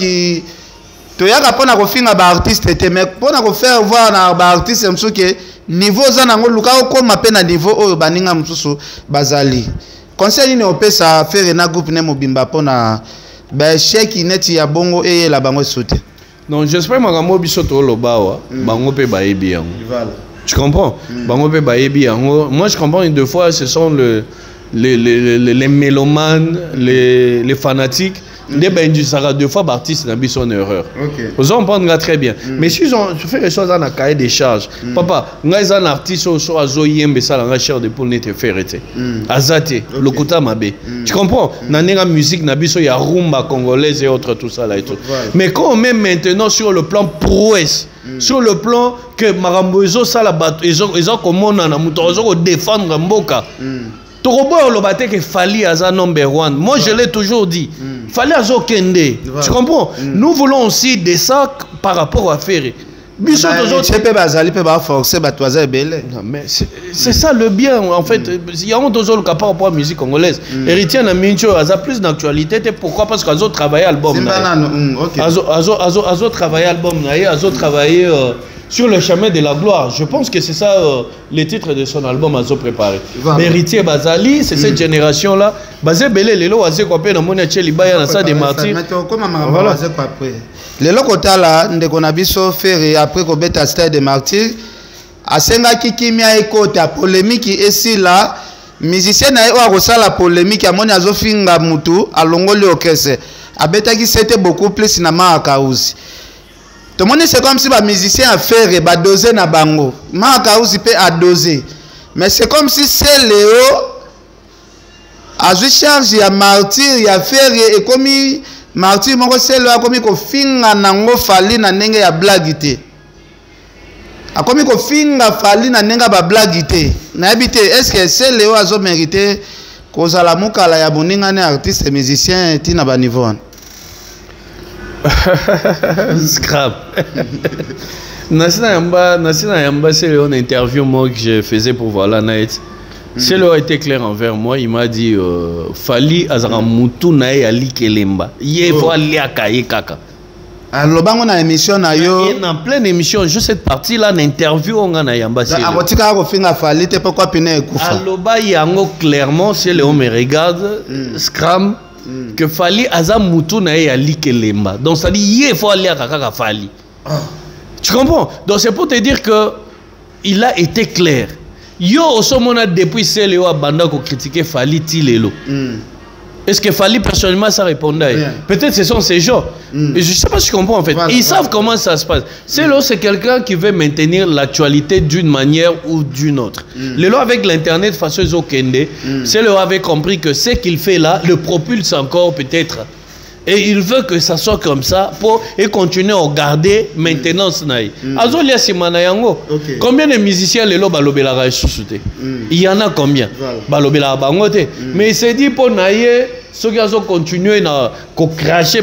to yaka pona ko finga ba artiste te mais pona ko faire voir na ba artiste msuke niveau za nango luka ko mapena niveau oyo baninga msusu bazali. Conseil ni opesa faire na groupe ne mobimba pona ba échec ineti ya bongo eye la bango soute. Non, j'espère makambo biso to lobawa bango pe ba ebi yango. Voilà. Tu comprends? Moi, je comprends une deux fois, ce sont les mélomanes, les fanatiques. Deux fois, Baptiste n'a pas son erreur. Vous en prendra très bien. Mais si on fait les choses dans un cahier des charges, papa, nous avons un artiste qui a zoyé, ça la chair de poule n'était fait. Azate, le Kouta Mabé. Tu comprends? Dans la musique, il y a rumba congolaise et autres, tout ça là et tout. Mais quand on met maintenant sur le plan prouesse, sur le plan que Marambo ils ont commandé à défendre Mboka. Torobo le baté que Fali Aza number one. Moi je l'ai toujours dit. Fali Azo Kende. Tu comprends? Nous voulons aussi des sacs par rapport à Ferré. C'est ça le bien en fait. Il y a toujours le cas par rapport à la musique congolaise. Héritier na Mincho a plus d'actualité. Pourquoi? Parce qu'ils ont travaillé l'album. Ils ont travaillé l'album. Ils ont travaillé sur le chemin de la gloire. Je pense que c'est ça les titres de son album Azo préparé. Mais Héritier Bazali, c'est cette génération là. Bazé Belé, les lois Azé Kopé, dans mon Tcheli Baya, dans ça des martyrs. Voilà. Les locaux là, ndeko na biso Ferré après ko beta stade de martyrs. Asenga kikimia ekota polémique ici là. Musicien na yo akosala la polémique amoni azo finga mutu alongoli okese. Abeta ki c'était beaucoup plus na Makauzi. Tout le monde c'est comme si les musiciens a fait ba doser na bango. Makauzi peut a doser. Mais c'est comme si c'est Léo a joué charge ya martyr ya Ferré et comme martyr moko c'est Léo comme ko finga nango Fali na ndenge ya blague te. A comme ko finga Fali na ndenge ba blague te. Na habité est-ce que c'est Léo a zo mérité ko zala mukala ya boninga ne artiste et musicien tina ba niveau. Scrap. Nasina Yamba, c'est une interview moi que je faisais pour Voilà Night. C'est là a été clair envers moi. Il m'a dit Fali Azara Moutou Nae Ali Kelemba. Yé Fali Akaye Kaka. Alors, on a émission na yo. En pleine émission, juste cette partie là, l'interview on a Yamba. Alors, tu as refait Fali, t'es pourquoi piner Koufa. Alors, Yango clairement, c'est Léon me regarde. Scram. Que Fali Aza Moutou Nae Ali Kelemba. Donc ça dit il faut aller à Kaka Fali. Tu comprends? Donc c'est pour te dire que il a été clair. Yo osomona depuis c'est Léo Abanda qui critiquait Fali Tilelo. Est-ce que Fali personnellement ça répondait? Peut-être ce sont ces gens. Je sais pas si je comprends en fait. Ils savent comment ça se passe. C'est quelqu'un qui veut maintenir l'actualité d'une manière ou d'une autre. Le lot avec l'internet face aux Okende, c'est le avait compris que ce qu'il fait là le propulse encore peut-être. Et il veut que ça soit comme ça pour et continuer à garder maintenance naï. Azolia Simana Yango. Combien de musiciens le lot balobela ra sous-souté? Il y en a combien? Balobela bangote. Mais il s'est dit pour naïe ceux qui ont continué à clasher,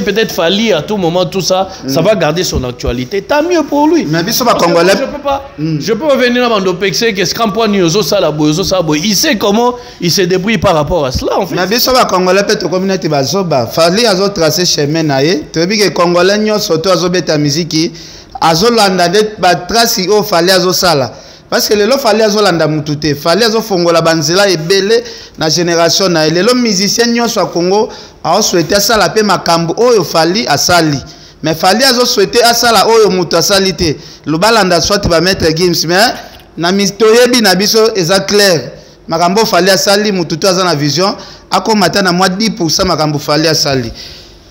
peut-être Fali à tout moment, tout ça, ça va garder son actualité. Tant mieux pour lui. Mais je peux pas venir à Mandopexé, que il sait comment il se débrouille par rapport à cela. En fait. Mais si Congolais peut communauté bazoba, Fali a tracé chemin naé. Tu veux que Congolais n'y soto azobeta musique, azolanda det ba trace au Fali azosala. Parce que les gens fallait azolanda mutute, fallait azofongola banzela ebele na génération na les musiciens nyonso Congo a souhaité ça la paix makambo oyo Fali asali. Mais Fali azo souhaité asala oyo mutu asali te. Le balanda soit ba mettre Gims mais na mistoyebi na biso eza clair. Makambo Fali asali mutute aza na vision akomata na moi 10% makambo Fali asali.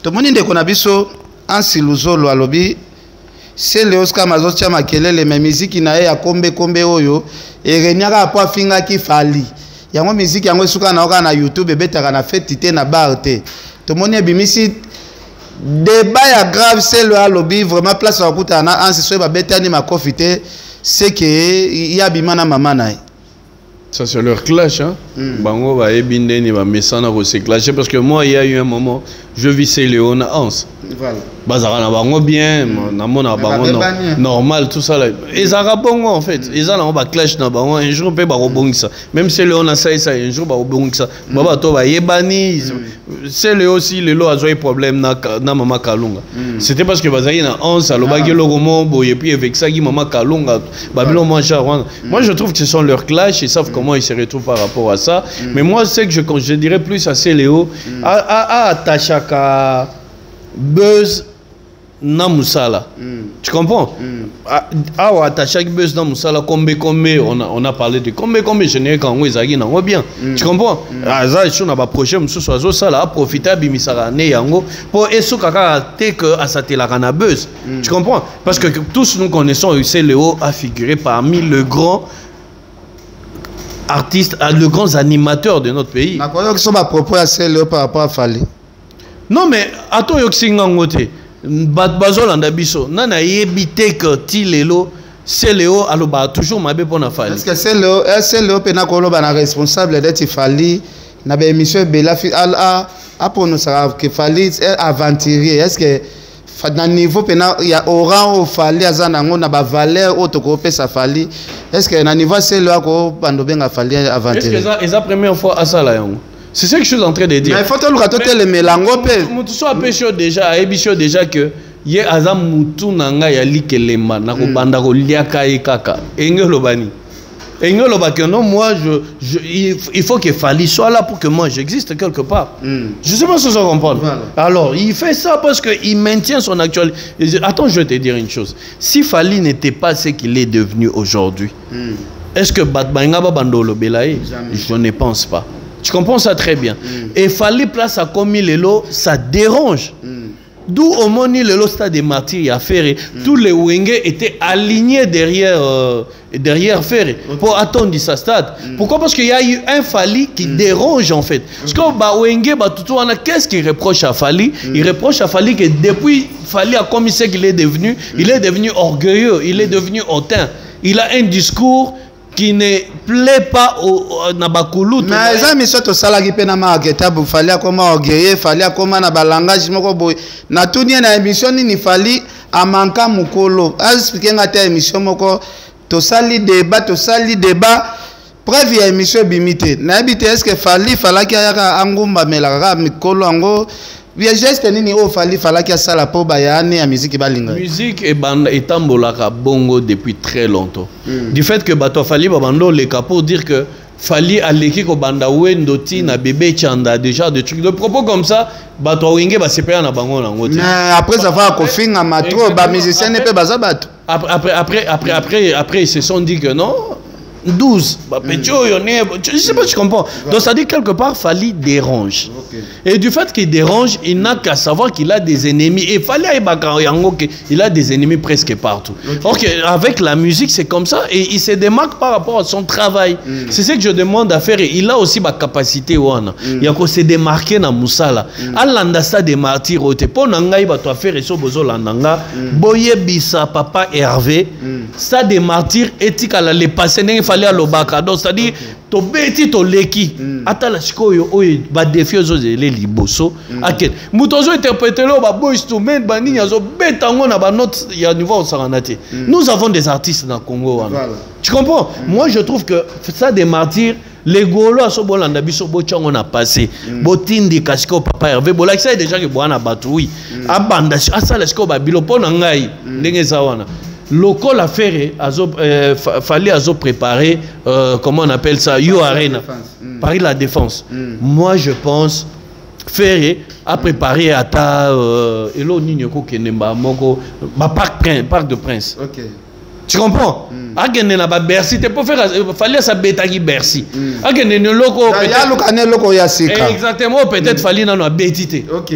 To moni ndeko na biso ansiluzolo alobi c'est le Oscar Mazotia Makelele mais musique na ya kombe oyo et renyaka po finga ki Fali yango musique yango suka na oka na YouTube betaka na fête te na bar te to moni bimisi débat ya grave c'est le lobby vraiment place à kuta na ansi so ba betani ma profiter c'est que il y a bimana mama na. Ça c'est leur clash hein. Bango va ebinde ni va mesana ko se clasher parce que moi il y a eu un moment je vis Léon Hans. Voilà. Bazara na bango bien, namona bango normal tout ça là. Ezara bongo en fait. Ezara na ba clash na bango un jour pe ba robongisa. Même si le on a ça un jour ba robongisa. Baba to ba yebani. C'est le aussi le lo a joué problème na mama Kalunga. C'était parce que bazali na 11 alobaki lo gomo boye puis avec ça qui mama Kalunga Babylon mange Rwanda. Moi je trouve que ce sont leurs clashs, ils savent comment ils se retrouvent par rapport à ça. Mais moi c'est que je dirais plus à Céléo à Tachaka Buzz Namusala. Tu comprends? Ah ouais, Tachak Buzz Namusala Kombe on a parlé de Kombe générique quand on est na bien. Tu comprends? Ah ça je na ba projet mususu azo sala profiter bimisara ne yango pour esuka ka te que asatela kana Buzz. Tu comprends? Parce que tous nous connaissons Céléo a figuré parmi le grand artiste, le grand animateur de notre pays. D'accord, qui sont à propos à Céléo par rapport à Fali. Non mais attends yoxinga ngote. Bazolanda biso nana yebite que Tilelo Céléo aloba toujours mabe pona Fali. Est-ce que Céléo pena koloba na responsable d'être Fali na ba émission Bella a pour nous savoir que Fali est aventurier. Est-ce que na niveau pena ya oran au Fali azana ngo na ba valeur auto ko pesa Fali. Est-ce que na niveau Céléo ko bando benga Fali aventurier? Est-ce que ça première fois à ça là yango? C'est ce que je suis en train de dire. Mais il faut que le mélango pe. Mutuso apesho déjà, ebisho déjà que ye azam mutu nanga ya likelemba na ko banda ko liaka ekaka. Engelo bani. Engelo ba que non moi il faut que Fali soit là pour que moi j'existe quelque part. Je sais pas si ça comprend. Voilà. Alors, il fait ça parce que il maintient son actualité. Attends, je vais te dire une chose. Si Fali n'était pas ce qu'il est devenu aujourd'hui, est-ce que Batbanga Bandolo Belaye? Je ne pense pas. Tu comprends ça très bien. Et Fali place à comme Lelo, ça dérange. D'où au Moni Lelo stade des martyrs à Ferré, tous les Wenge étaient alignés derrière Ferré pour attendre sa stade. Pourquoi? Parce qu'il y a eu un Fali qui dérange en fait. Parce que Wenge, qu'est-ce qu'il reproche à Fali? Il reproche à Fali que depuis Fali a comme il sait qu'il est devenu orgueilleux, il est devenu hautain. Il a un discours qui ne plaît pas au Nabakulu. Mais les amis sont au salarié penama agetabu fallait comment orgueiller fallait comment na balangage moko boy na tuni na émission ni fallait amanka mukolo expliquer ngata émission moko to sali débat preuve ya émission bimité na habité est-ce que fallait ki aya angumba melaka mikolo ango bien geste nini o fallait ki sala po bayane ya musique balinga musique et banda etambolaka bongo depuis très longtemps du fait que bato fallait babando le capot dire que fallait aller ko banda wendoti na bébé chanda déjà des trucs de propos comme ça bato wenge ba sepela na bango nango mais après avoir kofinga matro ba musicien ne peut baza bato après ils se sont dit que non 12. Je sais pas si tu comprends. Donc ça dit quelque part Fali dérange. Et du fait qu'il dérange, il n'a qu'à savoir qu'il a des ennemis. Et Fali il a des ennemis presque partout. Ok, avec la musique c'est comme ça et il se démarque par rapport à son travail. C'est ce que je demande à faire. Et il a aussi ma capacité il a se démarquer dans Moussala. Alanda ça des martyrs au pour nangai ba to faire so bozo landanga boye bisa papa Hervé ça des martyrs éthique à les passer fallait à l'obaka donc c'est-à-dire to beti to leki ata la sikoyo oyo ba défi ozo les liboso aket mutozo interpréter lo ba boys to men ba nini azo betango na ba note ya niveau saranate. Nous avons des artistes dans Congo. Tu comprends? Moi je trouve que ça des martyrs les golo aso bolanda biso bochango na passé botindi kasiko papa Hervé bola ça déjà que boana batui abanda asala siko ba bilo pona ngai ndenge za wana local affaire fallait préparer comment on appelle ça You Arena Paris la défense. Moi je pense Ferré a préparé à ta elo nini ko kenemba moko ba parc de Prince. OK. Tu comprends? Agene na ba Bercy te pour faire fallait ça betaki Bercy. Agene ne loko peut-être exactement peut-être fallait na betité. OK.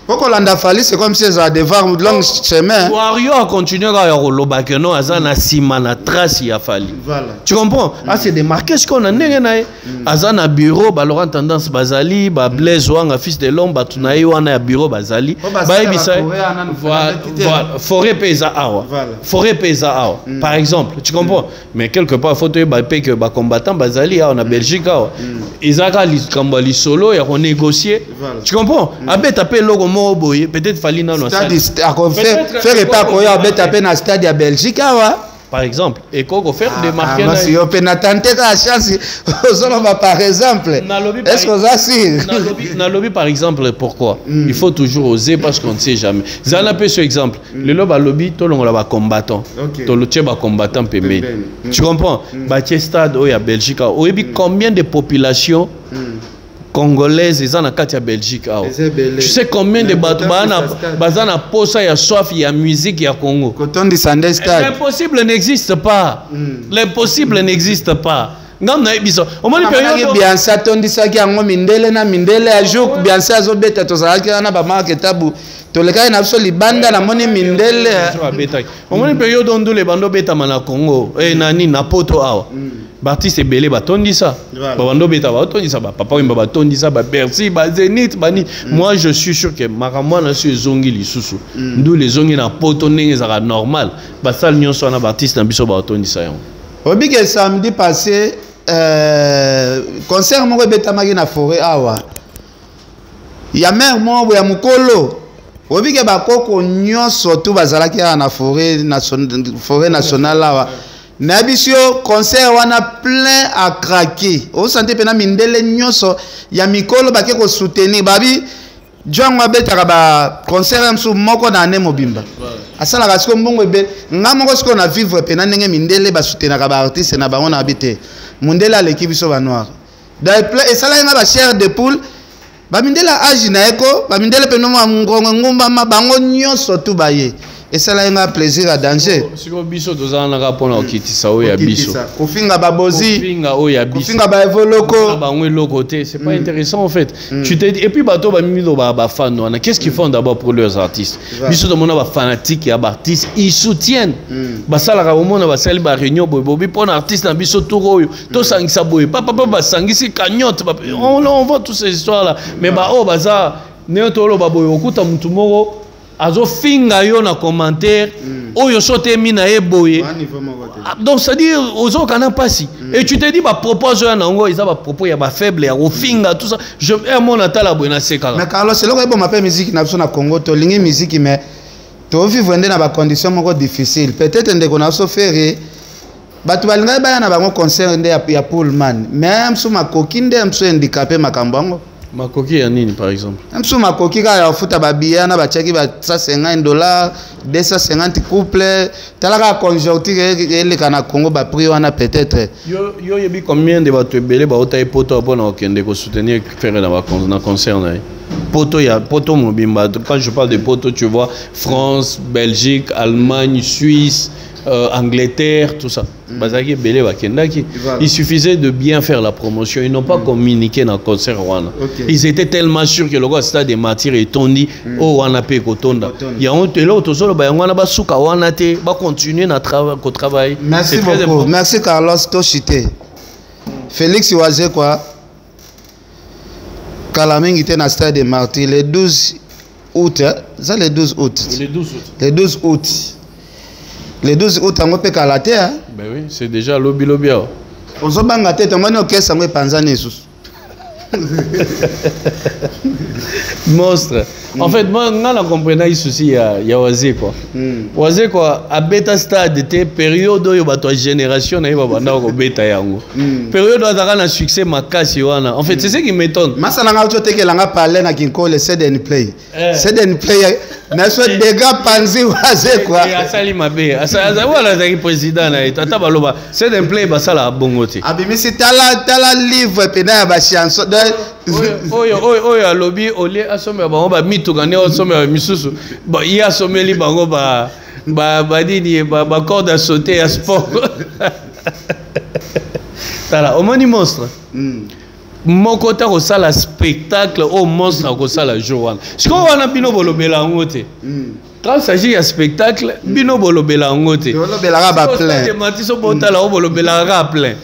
Pourquoi l'anda fallu c'est comme si ça devant long chemin. Wario a continué à roloba que non azana simana trace ya fali. Voilà. Tu comprends? Ah c'est des marquages qu'on a nengena azana bureau ba Laurent Tendance Bazali ba Blaise Wanga fils de l'homme ba tunayi wana bureau Bazali ba ebisa forêt pesa awa. Forêt pesa awa par exemple, tu comprends? Mais quelque part faut te ba que ba combattant Bazali on a Belgique awa. Izaka li kambali solo ya négocier. Tu comprends? Abe taper logo mo boye peut-être fali na no stade faire pas ko ya beta pe na stade ya Belgique awa par exemple et qu'on faire des marqués na si on peut tenter la chance par exemple est-ce que ça si na lobby par exemple pourquoi il faut toujours oser parce qu'on ne sait jamais ça n'a pas ce exemple le lobby tout le monde va combattant tout le tient va combattant pemé tu comprends bâtir stade au ya Belgique au combien de populations congolaises ils en a quatre à Belgique tu sais combien de bateaux bazana posa ya soif ya musique ya Congo l'impossible n'existe pas l'impossible n'existe pas ngam na biso omoni période bien ça tondisaki yango mindele na mindele ya jour bien ça azobeta tozalaki na ba marketabu toleka na biso libanda na moni mindele omoni période ondo le bando beta na Congo nani na poto awa Baptiste Belé batondisa bando beta batondisa ba papa wimba batondisa ba Bercy ba Zénith bani moi je suis sûr que makamwa na su zongi lisusu ndu les zongi na poto ndenge za normal ba sal nyonso na Baptiste na biso batondisa yango obike samedi passé concert moko betamaki na forêt awa ya mère moko ya mukolo obike bakoko nyonso tu bazalaki na forêt nationale awa na biso concert wana plein à craquer o santé pena mindele nyonso ya mikolo bake ko soutenir babi Django betaka ba concert msu moko na ane mobimba asala kasiko mbongo ebe nga moko siko na vivre pena ndenge mindele ba soutenaka ba artiste na bango na habité mundele aleki biso ba noir et sala nga ba chair de poule ba mindela age na eko ba mindele peno ngongo ngumba ma bango nyonso tu baye et ça a un plaisir à danger. Si on biso dozana rapona okitisa o ya biso. Kofinga babozi. Kofinga o ya biso. Kofinga ba evoloko. Ba ngwe côté, c'est pas intéressant en fait. Tu te dis et puis bato ba mimi do ba fan no. Qu'est-ce qu'ils font d'abord pour leurs artistes? Biso do mona ba fanatique ya ba artistes, ils soutiennent. Ba sala ka mona ba sali ba réunion bobi pour artiste na biso toro yo. To sangisa boy. Papa ba sangisi cagnotte. On voit toutes ces histoires là. Mais ba o baza ne tolo ba boy okuta mutu moko azo finga yo na commentaire oyo sote mina eboye donc ça dit aux autres kana pasi et tu te dis ba propose ya nango isa ba propos ya ba faible ya finga tout ça je mon atala boye na seka mais Carlos c'est lokho bon ma musique na biso na Congo to lingi musique mais to vivre ndé na ba conditions moko difficile peut-être ndeko na so faire batu balinga ba na bango concert ndé ya Pullman même sous ma coquine ndé mso handicapé makambango Makoki ya nini par exemple? Msu makoki ka ya futa babia na bachaki ba $150 250 couple talaka conjoncture ele kana Congo ba prix wana peut-être yo yebi combien de bato ebele ba ota poto pona okende ko soutenir faire na concert na poto mobimba. Quand je parle de poto tu vois France, Belgique, Allemagne, Suisse, Angleterre, tout ça. Il suffisait de bien faire la promotion. Ils n'ont pas communiqué dans le concert. Ils étaient tellement sûrs que le gars stade des matières et tondi oh on a payé kotonda. Il y a honte l'autre solo ba ngwana ba suka wana te ba continuer na travail. Merci beaucoup. Merci Carlos Toshite. Félix Oazé quoi. Kalamingi était dans le stade des martyrs le 12 août. Ça le 12 août. Le 12 août. Le 12 août, on peut calater. Ben oui, c'est déjà lobby. On se bang à tête, on va nous faire panzane sous. Monstre. En fait, moi, je comprends ici aussi, il y a Oazé quoi. Oazé quoi, à Beta Stade, c'était période où il y a une génération, il y a Beta Yango. Période où il y a un succès, en fait, c'est ce qui m'étonne. Moi, ça n'a pas été que l'on a parlé dans Kinko, le CD Play. CD Play, n'a pas des gars panzi Oazé quoi. Et Asali Mabé, Asali voilà le président, Tata Baloba, CD Play, ça la bongoté. Ah, mais c'est tala livre, pena ba chanson. Oyo lobby olé asomé bango ba mitugane osomé misusu ba il a someli bango ba dini ba corde à sauter à sport tala omoni monstre moko ta ko sala spectacle au monstre ko sala jour wana siko wana bino bolobela ngote quand il s'agit de spectacle bino bolobela ngote bolobela ba plein de matiso botala bolobela plein.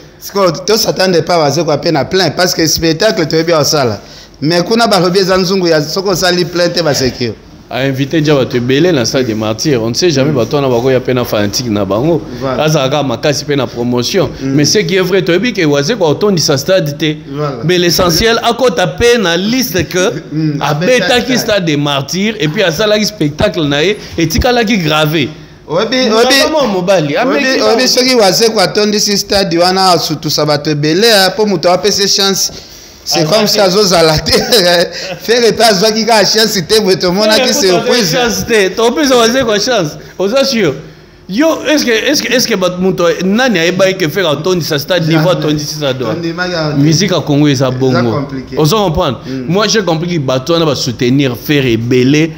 Tu s'attendais pas à ce qu'on peine à plein parce que le spectacle tu es bien au salle. Mais quand on a barré zanzungu ya soko sali plein te baseki. a invité déjà te belé dans stade des martyrs. On ne sait jamais bato na bako ya pena fanatique na bango. Azaka makasi pena promotion. Mais ce qui est vrai to bi que waze ko auton di sa stade té. Mais l'essentiel à côté peine na liste que a beta qui stade des martyrs et puis à ça la spectacle naé et tikala qui gravé. Obi soki waze ko atondi si stade wana surtout sabato belé pour muto apese chance. C'est comme ça, Zozala. Faire les passes, qui a chance, c'était votre monde qui se surprise. Tu peux avoir quoi chance. Aux assure. Yo, est-ce que Batmuto, Nani a que faire un ton de sa stade niveau, ton de sa doigt. Musique à Congo, c'est bongo. On s'en comprend. Moi, j'ai compris que Baton va soutenir, faire et belé,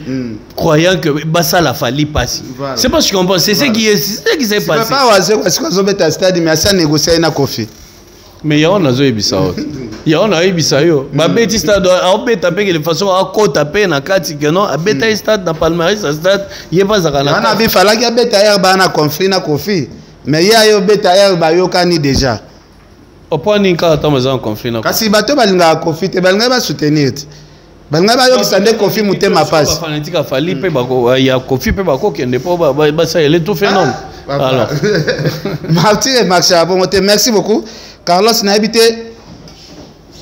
croyant que ça la fallu passer. C'est pas ce qu'on pense. C'est ce qui s'est passé. C'est pas parce qu'on met un stade, mais ça négocier un coffee. Mais il y a un azo ebisa autre. Il y a un azo ebisa yo. Ba beti stade a beta pe de façon à côté pe na kati que non a beta stade na palmarès stade il pas za kana. On a vu fala que beta herba na conflit na kofi. Mais il y a yo beta herba yo kani déjà. Au point ni ka ta maza en conflit na. Kasi bato balinga kofi te balinga ba soutenir. Balinga ba yo kisande kofi mutema passe. Ba fanatique a fali pe ba ko ya kofi pe ba ko kende po ba ça il est tout phénomène. Alors. Martyr et Max bon merci beaucoup. Carlos n'a habité.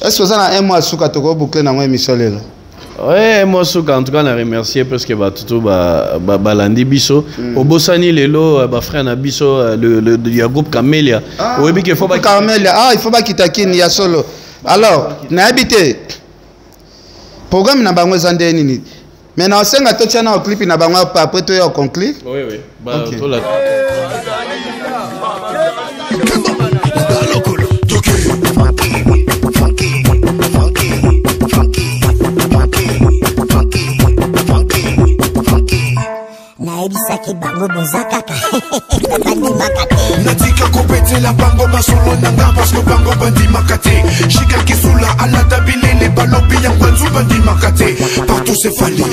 Est-ce que vous avez un mois sous Katoko boucler dans l'émission là? Oui, moi sous en tout cas on a remercié parce que tout balandi biso. Au Bossani lelo frère na biso le groupe Camélia. Oui bien qu'il faut pas Camélia. Ah il faut pas quitter ya solo. Alors n'a habité. Programme na bango zande nini. Mais na senga to tiana au clip na bango après to ya conclure. Oui oui. Bah tout là. Naebisaki bango bozakaka. Natika kopete la bango basolo nanga parce que bango bandi makate. Chika kisula ala tabile les balobi ya kwanzu bandi makate. Partout c'est fali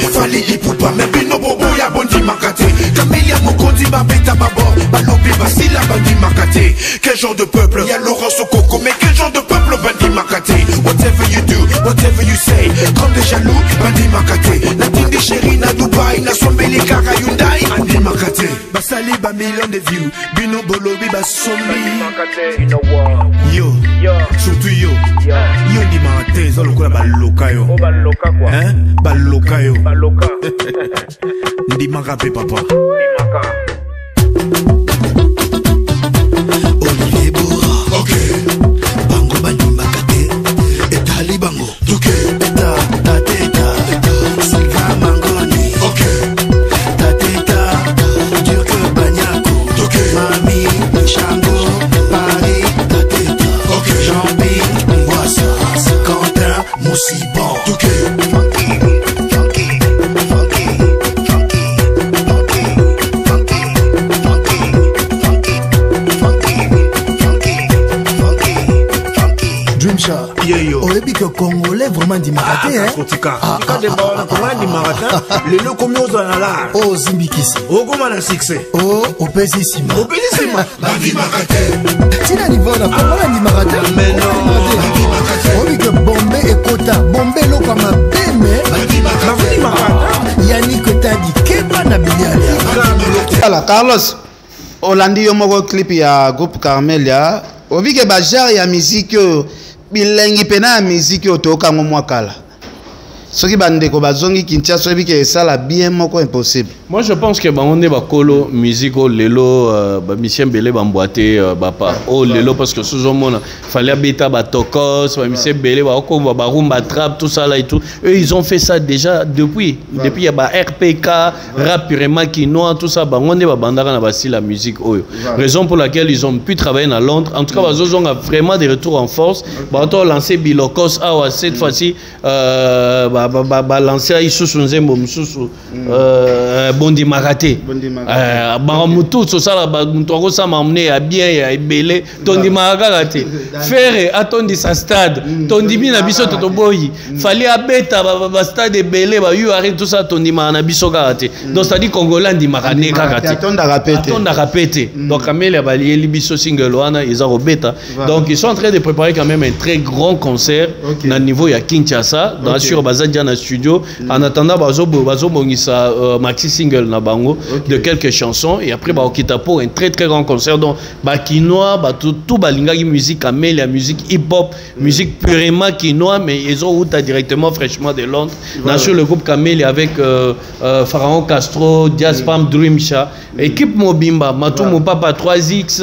ipupa mais bino bobo ya bandi makate. Camélia mokondi babeta babo balobi basila bandi makate. Quel genre de peuple? Y'a Laurent Sokoko mais quel genre de peuple bandi makate? Whatever you do, whatever you say, comme des jaloux bandi makate. Na tindi chéri na Dubai na sombeli kara Hyundai bandi makate. Basali ba million de views, bino bolobi basombi. Yo, surtout yo, yo ndi makate zo lokola baloka yo. O baloka quoi? Hein? Baloka yo. Baloka. Ndi makape papa. Ndi maka. Olivier Boura. Ok. Bango bandi makate. Etali bango. Ok. Tata. Silva Mangoni. Ok. Tata. Dirk Banyako. Ok. Mami Chango. Paris. Tata. Ok. Jean-Pierre Mboissa. Quentin Moussibon. Ok. Oyebi que Congolais vraiment dit maraté hein. Le loco miozo na la. Oh Zimbikisi. Oh comment na succès. Oh opesissima. Opesissima. Bandi makate. Tina niveau na Congolais dit maraté. Mais non. Oyebi que Bombé et Kota. Bombé lo comme beme. Bandi makate. Yannick Tadi Keba na biliali. Voilà Carlos. Olandi yo moko clip ya groupe Camélia. Oyebi que ba genre ya musique bilengi pena musique otoka ngomwa kala. Soki bandeko bazongi Kinshasa soki ke sala bien moko impossible. Moi je pense que on est bakolo musique au lelo ba Michel Belé ba mboité bapa au lelo parce que sous mona fallait habiter ba tokos ba Michel Belé ba ko ba rumba trap tout ça là et tout. Eux ils ont fait ça déjà depuis il y a ba RPK rap purement quinoa tout ça ba on est ba bandaka na basi la musique oyo. Raison pour laquelle ils ont pu travailler dans Londres. En tout cas bazos ont vraiment des retours en force. Ba on lancé Bilokos ah cette fois-ci balancer isusu nzembo mususu bondi makate ba mutu so sala ba mutu ko sama mne ya bien ya ebele tondi makate faire atondi sa stade tondi bina biso to boyi fallait abeta ba stade ebele ba yu arrête tout ça tondi na biso kate donc ça dit congolais ndi makane kate atonda répéter donc Camélia ba li biso single wana ils ont beta donc ils sont en train de préparer quand même un très grand concert na niveau ya Kinshasa dans sur bazadi déjà dans studio. En attendant, bazo bongisa maxi single na bango de quelques chansons et après ba okita pour un très très grand concert donc ba kinois ba tout balinga musique amel la musique hip hop musique purement kinois mais ils ont outa directement fraîchement de Londres. Voilà. Sur le groupe Kamel avec Pharaon Castro, Diaspam Dreamsha, équipe Mobimba, Matou mon papa 3X,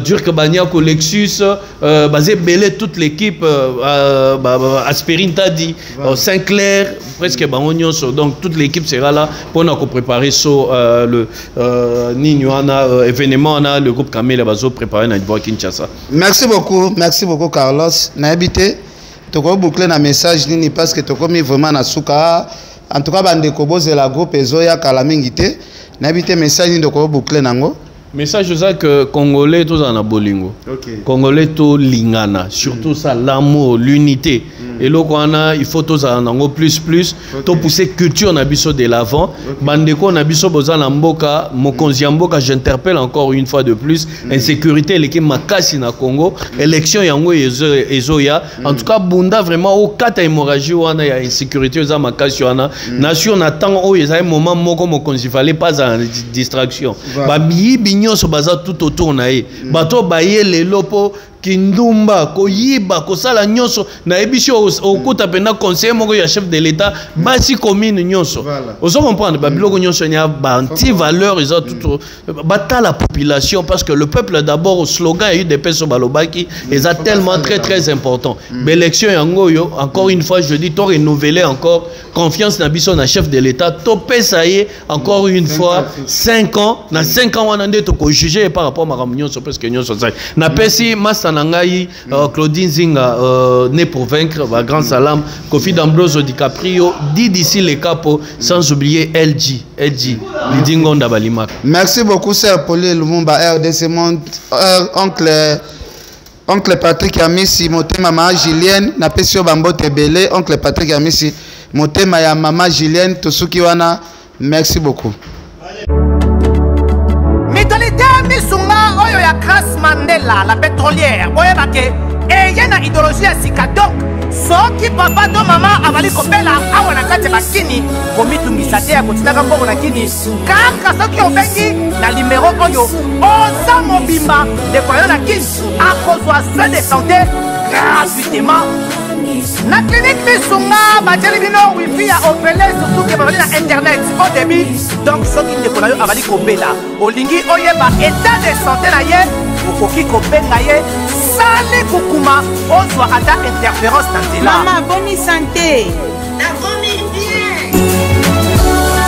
Durk Banyako Lexus, basé belé toute l'équipe Aspirine Tadi, Sinclair, presque Baonioso. Donc toute l'équipe sera là pour nous préparer le événement. On a le groupe Kamel Bazo préparé dans le Kinshasa. Merci beaucoup Carlos. N'habité, tu as bouclé un message nini parce que tu as mis vraiment na souka. En tout cas, bande koboze la groupe Ezoya Kalamingité. N'habité message ni tu as bouclé nango. Message ça que Congolais tous en abolingo. Congolais tous lingana, surtout ça l'amour, l'unité. Et là il faut tous en plus to pousser culture na biso de l'avant. Bandeko na biso bozala mboka, mokonzi mboka, j'interpelle encore une fois de plus insécurité l'équipe makasi na Congo, élection yango ezoya. En tout cas bunda vraiment au kata hémorragie wana ya insécurité za makasi wana. Nation attend o yeza moment moko mokonzi fallait pas en distraction. Ba nyonso baza tout autour na ye bato baye lelo po kindumba koyiba kosala nyonso na ebishi okuta pena conseiller moko ya chef de l'état basi commune nyonso ozo comprendre ba biloko nyonso nya ba anti valeur ils ont tout bata la population parce que le peuple d'abord au slogan eu des peso balobaki ils a tellement très important l'élection yango yo encore une fois je dis to renouveler encore confiance na biso na chef de l'état to pesa ye encore une fois 5 ans na 5 ans wana ndeto ko juger par rapport à nyonso parce que nyonso ça na pesi masta nangai Claudine Zinga né pour vaincre grand salam Kofi D'Ambrosio DiCaprio dit d'ici les capos sans oublier LG Lidingonda Balimak. Merci beaucoup Sir Paulé Lumumba RDC Monde oncle Patrick Amisi motema mama Julienne na pesio bambote belé oncle Patrick Amisi motema ya mama Julienne tosuki wana merci beaucoup. Mitolité misunga oyo ya Grace Mandela la pétrolière boyeba ke eyena idéologie ya sika donc soki papa to mama avali kopela awa na kati bakini komitungisa te ya kotinaka mbongo na kini kaka soki obengi na numéro oyo oza mobimba ndeko yo na kini akozwa soin de santé gratuitement na clinique misunga batieli bino wifi ya opele surtout ke bazali na internet au début donc soki ndeko na yo avali kopela olingi oyeba état de santé na ye okoki kobenga ye sali kukuma ozwa ata interférence na nzela mama boni santé nakomi bien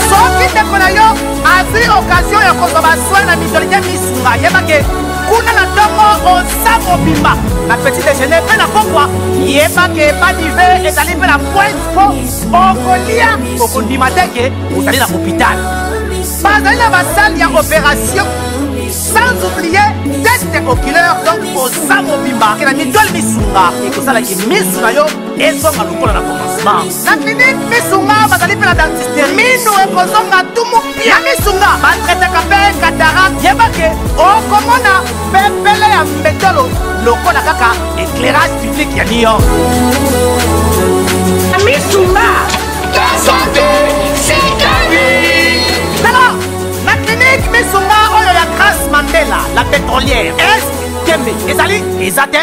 soki ndeko na yo azwi occasion ya kozwa basoi na mitolité misunga yebake kuna na ntongo oza mobimba na petit déjeuner mpe na pokwa yebake badive ezali mpe na pointe po okolia okondima teke ozali na hôpital bazali na basale ya opération sans oublier test oculaire donc oza mobimba ke na mitole misunga ekosalaki misu na yo ezonga lokola na commencement na clinique misunga bazali mpe na dentiste mino ekozonga tumu pia misunga batretaka mpe cataracte yebake okomona pepele ya mbetolo lokola kaka éclairage public ya New York misunga ta santé c'est ta vie alors la clinique misunga oyo ya Grace Mandela la pétrolière est Kembe ezali ezate